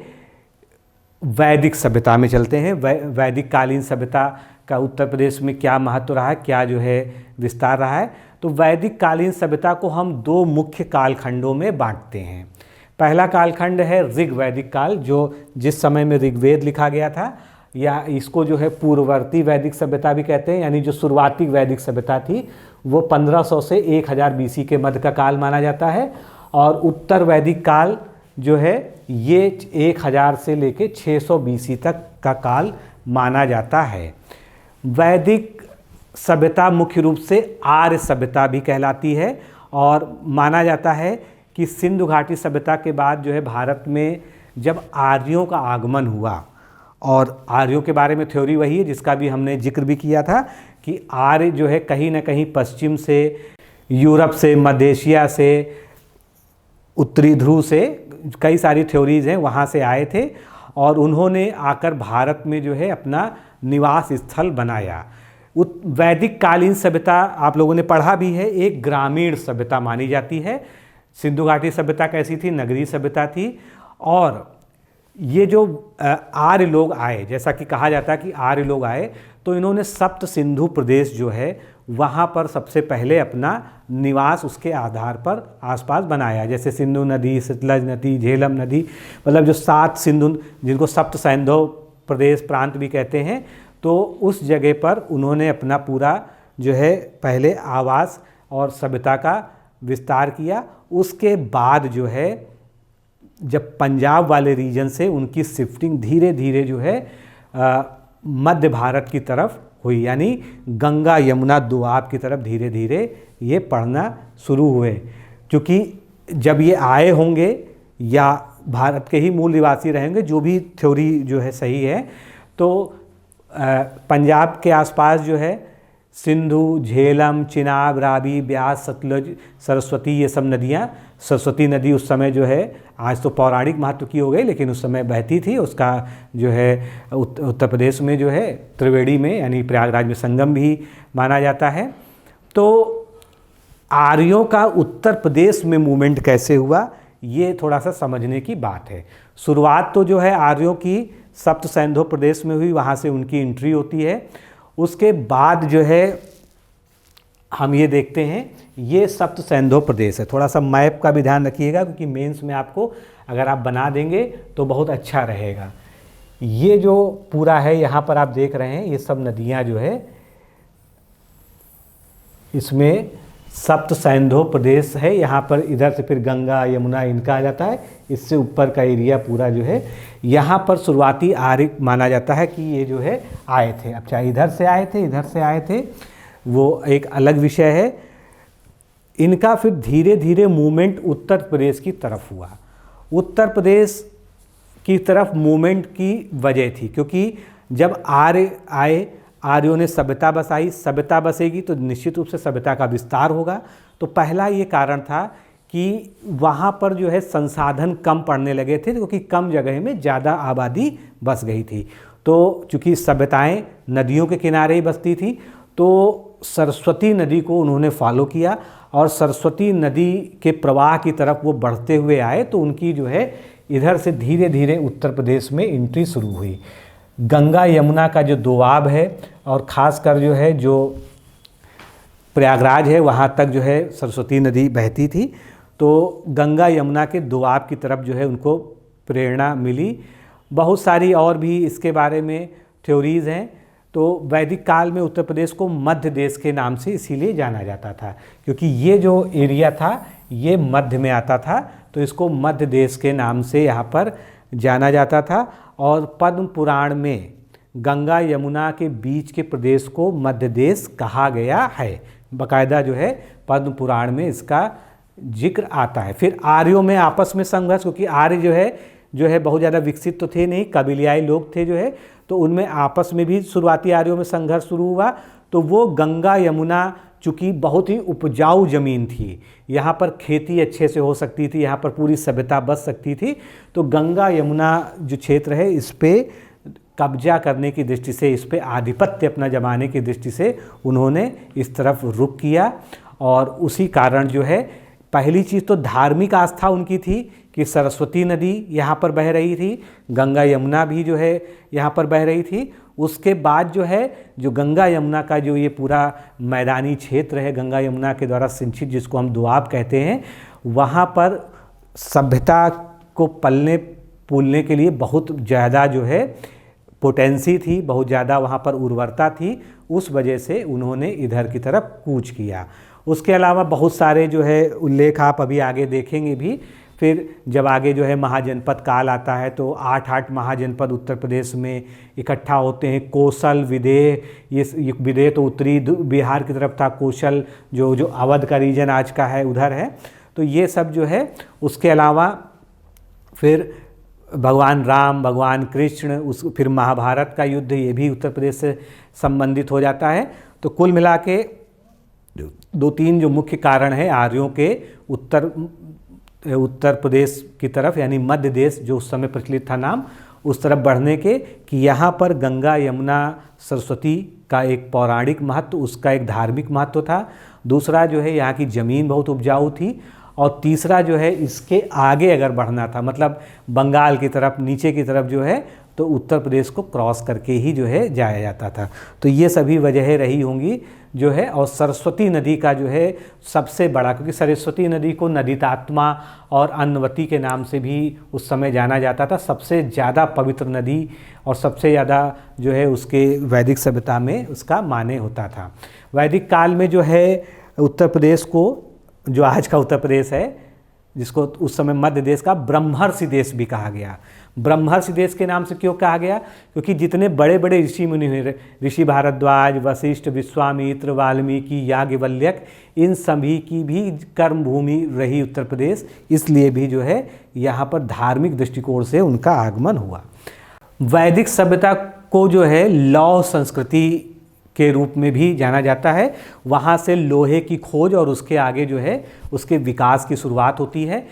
वैदिक सभ्यता में चलते हैं। वैदिक कालीन सभ्यता का उत्तर प्रदेश में क्या महत्व रहा है, क्या जो है विस्तार रहा है। तो वैदिक कालीन सभ्यता को हम दो मुख्य कालखंडों में बांटते हैं। पहला कालखंड है ऋग वैदिक काल, जो जिस समय में ऋग्वेद लिखा गया था, या इसको जो है पूर्ववर्ती वैदिक सभ्यता भी कहते हैं, यानी जो शुरुआती वैदिक सभ्यता थी वो 1500 से 1000 BC के मध्य का काल माना जाता है। और उत्तर वैदिक काल जो है ये 1000 से लेके 600 BC तक का काल माना जाता है। वैदिक सभ्यता मुख्य रूप से आर्य सभ्यता भी कहलाती है और माना जाता है कि सिंधु घाटी सभ्यता के बाद जो है भारत में जब आर्यों का आगमन हुआ, और आर्यों के बारे में थ्योरी वही है जिसका भी हमने जिक्र भी किया था कि आर्य जो है कहीं ना कहीं पश्चिम से, यूरोप से, मध्य एशिया से, उत्तरी ध्रुव से, कई सारी थ्योरीज हैं, वहाँ से आए थे और उन्होंने आकर भारत में जो है अपना निवास स्थल बनाया। वैदिक कालीन सभ्यता आप लोगों ने पढ़ा भी है, एक ग्रामीण सभ्यता मानी जाती है। सिंधु घाटी सभ्यता कैसी थी, नगरीय सभ्यता थी। और ये जो आर्य लोग आए, जैसा कि कहा जाता है कि आर्य लोग आए, तो इन्होंने सप्त सिंधु प्रदेश जो है वहाँ पर सबसे पहले अपना निवास उसके आधार पर आसपास बनाया। जैसे सिंधु नदी, सतलज नदी, झेलम नदी, मतलब जो 7 सिंधु, जिनको सप्त सैंधव प्रदेश प्रांत भी कहते हैं, तो उस जगह पर उन्होंने अपना पूरा जो है पहले आवास और सभ्यता का विस्तार किया। उसके बाद जो है जब पंजाब वाले रीजन से उनकी शिफ्टिंग धीरे धीरे जो है मध्य भारत की तरफ हुई, यानी गंगा यमुना दोआब की तरफ धीरे धीरे ये पढ़ना शुरू हुए। क्योंकि जब ये आए होंगे या भारत के ही मूल निवासी रहेंगे, जो भी थ्योरी जो है सही है, तो पंजाब के आसपास जो है सिंधु, झेलम, चिनाब, रावी, ब्यास, सतलज, सरस्वती, ये सब नदियाँ, सरस्वती नदी उस समय जो है, आज तो पौराणिक महत्व की हो गई, लेकिन उस समय बहती थी। उसका जो है उत्तर प्रदेश में जो है त्रिवेणी में यानी प्रयागराज में संगम भी माना जाता है। तो आर्यों का उत्तर प्रदेश में मूवमेंट कैसे हुआ, ये थोड़ा सा समझने की बात है। शुरुआत तो जो है आर्यों की सप्त सैंधव प्रदेश में हुई, वहाँ से उनकी एंट्री होती है। उसके बाद जो है हम ये देखते हैं, ये सप्त सैंधव प्रदेश है। थोड़ा सा मैप का भी ध्यान रखिएगा, क्योंकि मेंस में आपको अगर आप बना देंगे तो बहुत अच्छा रहेगा। ये जो पूरा है यहाँ पर आप देख रहे हैं, ये सब नदियाँ जो है इसमें सप्त सैंधव प्रदेश है। यहाँ पर इधर से फिर गंगा यमुना इनका आ जाता है, इससे ऊपर का एरिया पूरा जो है यहाँ पर शुरुआती आर्य माना जाता है कि ये जो है आए थे। अब चाहे इधर से आए थे, इधर से आए थे, वो एक अलग विषय है। इनका फिर धीरे धीरे मूवमेंट उत्तर प्रदेश की तरफ हुआ। उत्तर प्रदेश की तरफ मूवमेंट की वजह थी, क्योंकि जब आर्य आए, आर्यों ने सभ्यता बसाई, सभ्यता बसेगी तो निश्चित रूप से सभ्यता का विस्तार होगा। तो पहला ये कारण था कि वहाँ पर जो है संसाधन कम पड़ने लगे थे, क्योंकि कम जगह में ज़्यादा आबादी बस गई थी। तो चूँकि सभ्यताएं नदियों के किनारे ही बसती थी, तो सरस्वती नदी को उन्होंने फॉलो किया और सरस्वती नदी के प्रवाह की तरफ वो बढ़ते हुए आए। तो उनकी जो है इधर से धीरे धीरे उत्तर प्रदेश में एंट्री शुरू हुई। गंगा यमुना का जो दोआब है, और ख़ासकर जो है जो प्रयागराज है, वहाँ तक जो है सरस्वती नदी बहती थी। तो गंगा यमुना के दोआब की तरफ जो है उनको प्रेरणा मिली। बहुत सारी और भी इसके बारे में थ्योरीज़ हैं। तो वैदिक काल में उत्तर प्रदेश को मध्य देश के नाम से इसीलिए जाना जाता था, क्योंकि ये जो एरिया था ये मध्य में आता था, तो इसको मध्य देश के नाम से यहाँ पर जाना जाता था। और पद्म पुराण में गंगा यमुना के बीच के प्रदेश को मध्य देश कहा गया है। बाकायदा जो है पद्म पुराण में इसका जिक्र आता है। फिर आर्यों में आपस में संघर्ष, क्योंकि आर्य जो है बहुत ज़्यादा विकसित तो थे नहीं, कबीलियाई लोग थे जो है, तो उनमें आपस में भी शुरुआती आर्यों में संघर्ष शुरू हुआ। तो वो गंगा यमुना चूँकि बहुत ही उपजाऊ ज़मीन थी, यहाँ पर खेती अच्छे से हो सकती थी, यहाँ पर पूरी सभ्यता बस सकती थी। तो गंगा यमुना जो क्षेत्र है इस पे कब्जा करने की दृष्टि से, इस पे आधिपत्य अपना जमाने की दृष्टि से उन्होंने इस तरफ रुख किया। और उसी कारण जो है पहली चीज़ तो धार्मिक आस्था उनकी थी कि सरस्वती नदी यहाँ पर बह रही थी, गंगा यमुना भी जो है यहाँ पर बह रही थी। उसके बाद जो है जो गंगा यमुना का जो ये पूरा मैदानी क्षेत्र है, गंगा यमुना के द्वारा सिंचित, जिसको हम दोआब कहते हैं, वहाँ पर सभ्यता को पलने फूलने के लिए बहुत ज़्यादा जो है पोटेंसी थी, बहुत ज़्यादा वहाँ पर उर्वरता थी। उस वजह से उन्होंने इधर की तरफ कूच किया। उसके अलावा बहुत सारे जो है उल्लेख आप अभी आगे देखेंगे भी। फिर जब आगे जो है महाजनपद काल आता है तो 8 महाजनपद उत्तर प्रदेश में इकट्ठा होते हैं। कौशल, विदेह, ये विदेह तो उत्तरी बिहार की तरफ था, कौशल जो अवध का रीजन आज का है उधर है। तो ये सब जो है, उसके अलावा फिर भगवान राम, भगवान कृष्ण, फिर महाभारत का युद्ध, ये भी उत्तर प्रदेश से संबंधित हो जाता है। तो कुल मिला के 2-3 जो मुख्य कारण है आर्यों के उत्तर प्रदेश की तरफ, यानी मध्य देश जो उस समय प्रचलित था नाम, उस तरफ बढ़ने के, कि यहाँ पर गंगा यमुना सरस्वती का एक पौराणिक महत्व, उसका एक धार्मिक महत्व था। दूसरा जो है यहाँ की ज़मीन बहुत उपजाऊ थी। और तीसरा जो है इसके आगे अगर बढ़ना था, मतलब बंगाल की तरफ, नीचे की तरफ जो है, तो उत्तर प्रदेश को क्रॉस करके ही जो है जाया जाता था। तो ये सभी वजहें रही होंगी जो है। और सरस्वती नदी का जो है सबसे बड़ा, क्योंकि सरस्वती नदी को नदीतात्मा और अन्नवती के नाम से भी उस समय जाना जाता था, सबसे ज़्यादा पवित्र नदी और सबसे ज़्यादा जो है उसके वैदिक सभ्यता में उसका माने होता था। वैदिक काल में जो है उत्तर प्रदेश को, जो आज का उत्तर प्रदेश है, जिसको उस समय मध्य देश का ब्रह्मर्षि देश भी कहा गया। ब्रह्मर्षि देश के नाम से क्यों कहा गया? क्योंकि जितने बड़े बड़े ऋषि मुनि हुए, ऋषि भारद्वाज, वशिष्ठ, विश्वामित्र, वाल्मीकि, याज्ञवल्क्य, इन सभी की भी कर्म भूमि रही उत्तर प्रदेश, इसलिए भी जो है यहाँ पर धार्मिक दृष्टिकोण से उनका आगमन हुआ। वैदिक सभ्यता को जो है लौह संस्कृति के रूप में भी जाना जाता है। वहाँ से लोहे की खोज और उसके आगे जो है उसके विकास की शुरुआत होती है।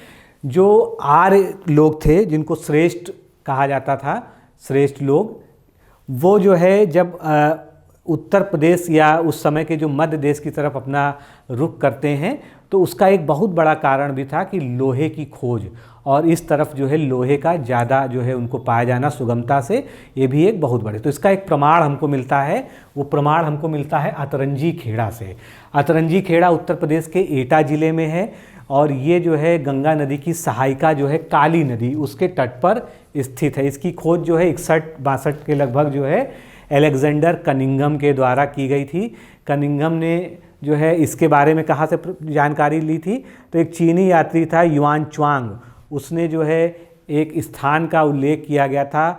जो आर्य लोग थे, जिनको श्रेष्ठ कहा जाता था, श्रेष्ठ लोग, वो जो है जब उत्तर प्रदेश या उस समय के जो मध्य देश की तरफ अपना रुख करते हैं, तो उसका एक बहुत बड़ा कारण भी था कि लोहे की खोज और इस तरफ जो है लोहे का ज़्यादा जो है उनको पाया जाना सुगमता से, ये भी एक बहुत बड़े। तो इसका एक प्रमाण हमको मिलता है, वो प्रमाण हमको मिलता है अतरंजी खेड़ा से। अतरंजी खेड़ा उत्तर प्रदेश के एटा ज़िले में है और ये जो है गंगा नदी की सहायिका जो है काली नदी, उसके तट पर स्थित है। इसकी खोज जो है 61-62 के लगभग जो है अलेक्जेंडर कनिंघम के द्वारा की गई थी। कनिंघम ने जो है इसके बारे में कहाँ से जानकारी ली थी, तो एक चीनी यात्री था युआन च्वांग, उसने जो है एक स्थान का उल्लेख किया गया था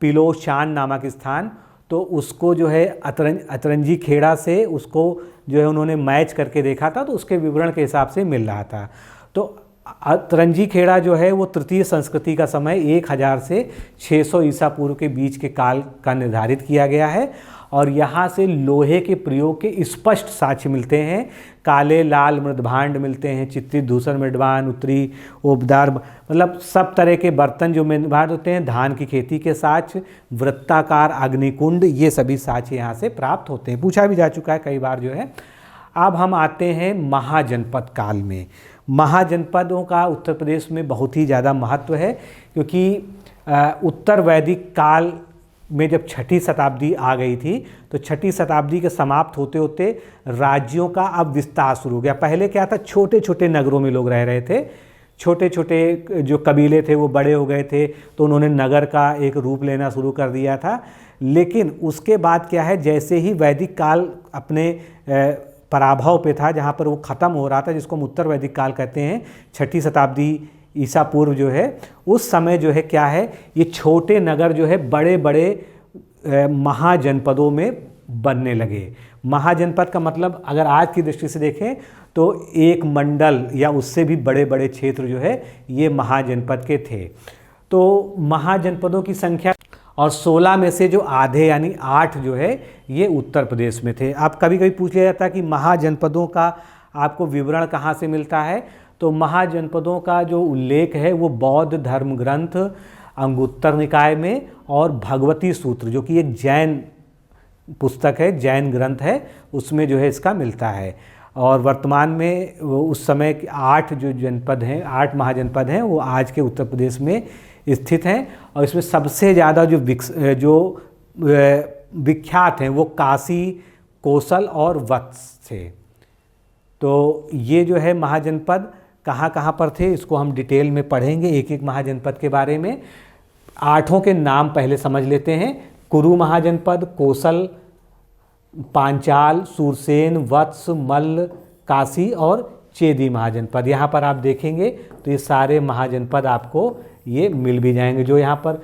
पिलोशान नामक स्थान, तो उसको जो है अतरंजी खेड़ा से उसको जो है उन्होंने मैच करके देखा था, तो उसके विवरण के हिसाब से मिल रहा था। तो अतरंजी खेड़ा जो है वो तृतीय संस्कृति का समय 1000 से 600 ईसा पूर्व के बीच के काल का निर्धारित किया गया है और यहाँ से लोहे के प्रयोग के स्पष्ट साक्ष्य मिलते हैं। काले लाल मृदभांड मिलते हैं, चित्रित धूसर मृदभांड, उत्तरी ओबदार, मतलब सब तरह के बर्तन जो मृदभांड होते हैं, धान की खेती के साक्ष्य, वृत्ताकार अग्निकुंड, ये सभी साक्ष्य यहाँ से प्राप्त होते हैं। पूछा भी जा चुका है कई बार जो है। अब हम आते हैं महाजनपद काल में। महाजनपदों का उत्तर प्रदेश में बहुत ही ज़्यादा महत्व है, क्योंकि उत्तर वैदिक काल में जब 6ठी शताब्दी आ गई थी, तो 6ठी शताब्दी के समाप्त होते होते राज्यों का अब विस्तार शुरू हो गया। पहले क्या था, छोटे छोटे नगरों में लोग रह रहे थे, छोटे छोटे जो कबीले थे वो बड़े हो गए थे, तो उन्होंने नगर का एक रूप लेना शुरू कर दिया था। लेकिन उसके बाद क्या है, जैसे ही वैदिक काल अपने पराभव पे था, जहाँ पर वो ख़त्म हो रहा था, जिसको हम उत्तर वैदिक काल कहते हैं, 6ठी शताब्दी ईसा पूर्व जो है, उस समय जो है क्या है, ये छोटे नगर जो है बड़े बड़े महाजनपदों में बनने लगे। महाजनपद का मतलब अगर आज की दृष्टि से देखें तो एक मंडल या उससे भी बड़े बड़े क्षेत्र जो है ये महाजनपद के थे। तो महाजनपदों की संख्या और 16 में से जो आधे यानी 8 जो है ये उत्तर प्रदेश में थे। अब कभी कभी पूछ लिया जाता है कि महाजनपदों का आपको विवरण कहाँ से मिलता है, तो महाजनपदों का जो उल्लेख है वो बौद्ध धर्म ग्रंथ अंगुत्तर निकाय में और भगवती सूत्र, जो कि एक जैन पुस्तक है, जैन ग्रंथ है, उसमें जो है इसका मिलता है। और वर्तमान में उस समय के 8 जो जनपद हैं, 8 महाजनपद हैं, वो आज के उत्तर प्रदेश में स्थित हैं। और इसमें सबसे ज़्यादा जो विख्यात हैं वो काशी, कोसल और वत्स थे। तो ये जो है महाजनपद कहाँ कहाँ पर थे, इसको हम डिटेल में पढ़ेंगे एक एक महाजनपद के बारे में। 8 के नाम पहले समझ लेते हैं। कुरु महाजनपद, कोसल, पांचाल, सूरसेन, वत्स, मल्ल, काशी और चेदी महाजनपद। यहाँ पर आप देखेंगे तो ये सारे महाजनपद आपको ये मिल भी जाएंगे, जो यहाँ पर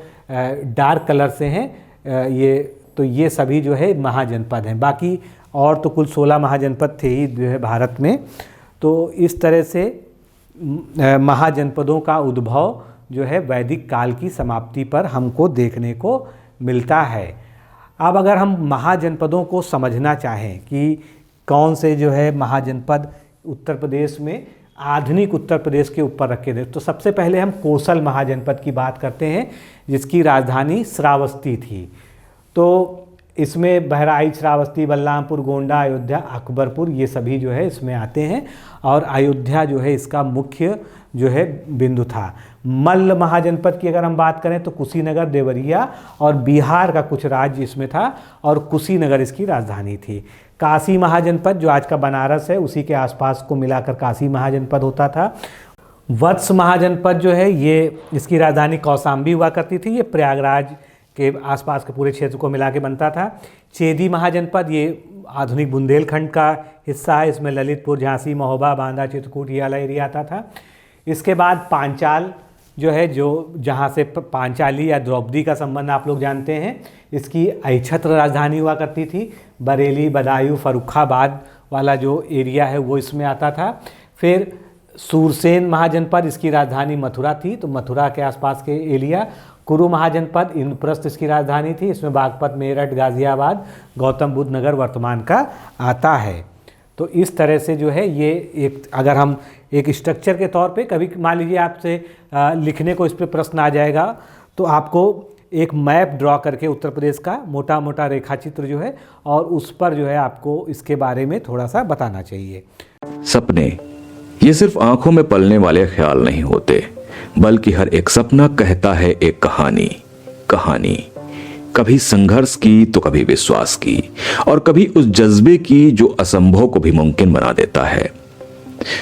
डार्क कलर से हैं ये सभी जो है महाजनपद हैं। बाकी और तो कुल 16 महाजनपद थे ही जो है भारत में। तो इस तरह से महाजनपदों का उद्भव जो है वैदिक काल की समाप्ति पर हमको देखने को मिलता है। अब अगर हम महाजनपदों को समझना चाहें कि कौन से जो है महाजनपद उत्तर प्रदेश में आधुनिक उत्तर प्रदेश के ऊपर रखे थे, तो सबसे पहले हम कोसल महाजनपद की बात करते हैं, जिसकी राजधानी श्रावस्ती थी। तो इसमें बहराइच, श्रावस्ती, बलरामपुर, गोंडा, अयोध्या, अकबरपुर, ये सभी जो है इसमें आते हैं और अयोध्या जो है इसका मुख्य जो है बिंदु था। मल्ल महाजनपद की अगर हम बात करें तो कुशीनगर, देवरिया और बिहार का कुछ राज्य इसमें था और कुशीनगर इसकी राजधानी थी। काशी महाजनपद जो आज का बनारस है उसी के आसपास को मिलाकर काशी महाजनपद होता था। वत्स महाजनपद जो है ये इसकी राजधानी कौशाम्बी हुआ करती थी, ये प्रयागराज के आसपास के पूरे क्षेत्र को मिला के बनता था। चेदी महाजनपद ये आधुनिक बुंदेलखंड का हिस्सा है, इसमें ललितपुर, झांसी, महोबा, बांदा, चित्रकूट ये वाला एरिया आता था। इसके बाद पांचाल जो है, जो जहाँ से पांचाली या द्रौपदी का संबंध आप लोग जानते हैं, इसकी अहिछत्र राजधानी हुआ करती थी। बरेली, बदायूं, फर्रुखाबाद वाला जो एरिया है वो इसमें आता था। फिर सूरसेन महाजनपद, इसकी राजधानी मथुरा थी, तो मथुरा के आसपास के एरिया। कुरु महाजनपद, इंद्रप्रस्थ इसकी राजधानी थी, इसमें बागपत, मेरठ, गाजियाबाद, गौतम बुद्ध नगर वर्तमान का आता है। तो इस तरह से जो है ये एक, अगर हम एक स्ट्रक्चर के तौर पे, कभी मान लीजिए आपसे लिखने को इस पर प्रश्न आ जाएगा, तो आपको एक मैप ड्रॉ करके उत्तर प्रदेश का मोटा मोटा रेखा चित्र जो है, और उस पर जो है आपको इसके बारे में थोड़ा सा बताना चाहिए। सपने ये सिर्फ आंखों में पलने वाले ख्याल नहीं होते, बल्कि हर एक सपना कहता है एक कहानी। कभी संघर्ष की तो कभी विश्वास की, और कभी उस जज्बे की जो असंभव को भी मुमकिन बना देता है।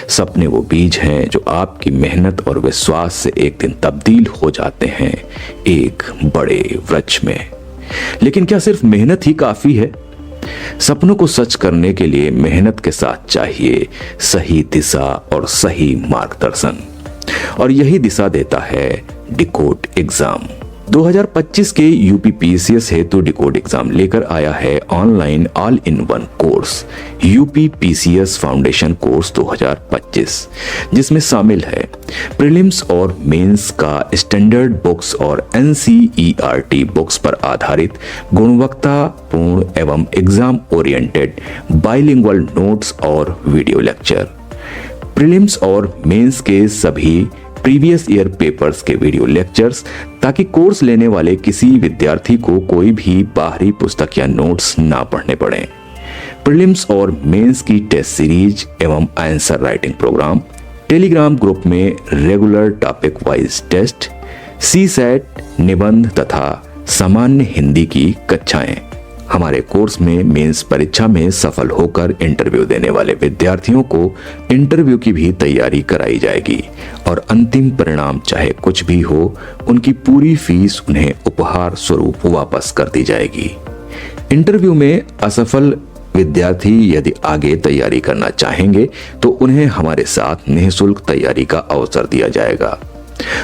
सपने वो बीज हैं जो आपकी मेहनत और विश्वास से एक दिन तब्दील हो जाते हैं एक बड़े वृक्ष में। लेकिन क्या सिर्फ मेहनत ही काफी है? सपनों को सच करने के लिए मेहनत के साथ चाहिए सही दिशा और सही मार्गदर्शन, और यही दिशा देता है डिकोड एग्जाम। 2025 के यूपी पीसीएस हेतु डिकोड एग्जाम लेकर आया है online all in one course UP PCS foundation course 2025, जिसमें शामिल है प्रीलिम्स और मेंस का स्टैंडर्ड बुक्स और एनसीईआरटी बुक्स पर आधारित गुणवत्तापूर्ण एवं एग्जाम ओरिएंटेड बाइलिंगुअल नोट्स और वीडियो लेक्चर, प्रीलिम्स और मेंस के सभी प्रीवियस ईयर पेपर्स के वीडियो लेक्चर्स, ताकि कोर्स लेने वाले किसी विद्यार्थी को कोई भी बाहरी पुस्तक या नोट्स ना पढ़ने पड़े। प्रीलिम्स और मेंस की टेस्ट सीरीज एवं answer writing program, telegram group में regular topic wise test, CSAT, निबंध तथा सामान्य हिंदी की कक्षाएं। हमारे कोर्स में मेंस परीक्षा में सफल होकर इंटरव्यू देने वाले विद्यार्थियों को इंटरव्यू की भी तैयारी कराई जाएगी, और अंतिम परिणाम चाहे कुछ भी हो, उनकी पूरी फीस उन्हें उपहार स्वरूप वापस कर दी जाएगी। इंटरव्यू में असफल विद्यार्थी यदि आगे तैयारी करना चाहेंगे तो उन्हें हमारे साथ निःशुल्क तैयारी का अवसर दिया जाएगा।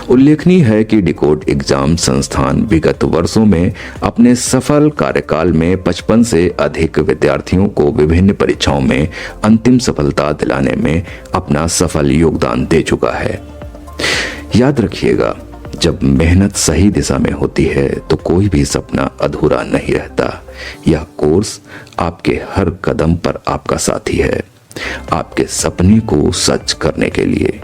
उल्लेखनीय है कि डिकोड एग्जाम संस्थान विगत वर्षों में अपने सफल कार्यकाल में 55 से अधिक विद्यार्थियों को विभिन्न परीक्षाओं में अंतिम सफलता दिलाने में अपना सफल योगदान दे चुका है। याद रखिएगा, जब मेहनत सही दिशा में होती है तो कोई भी सपना अधूरा नहीं रहता। यह कोर्स आपके हर कदम पर आपका साथी है, आपके सपने को सच करने के लिए।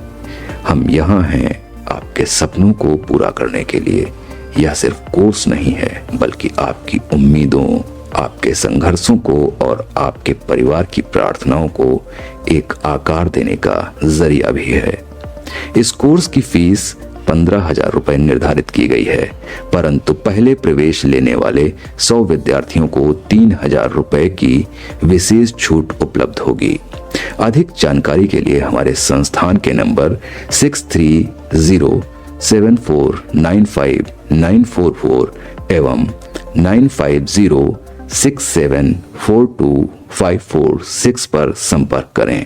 हम यहाँ हैं आपके सपनों को पूरा करने के लिए। यह सिर्फ कोर्स नहीं है, बल्कि आपकी उम्मीदों, आपके संघर्षों को और आपके परिवार की प्रार्थनाओं को एक आकार देने का जरिया भी है। इस कोर्स की फीस 15,000 रुपए निर्धारित की गई है, परंतु पहले प्रवेश लेने वाले 100 विद्यार्थियों को 3,000 रुपए की विशेष छूट उपलब्ध होगी। अधिक जानकारी के लिए हमारे संस्थान के नंबर 6307495944 एवं 9506742546 पर संपर्क करें।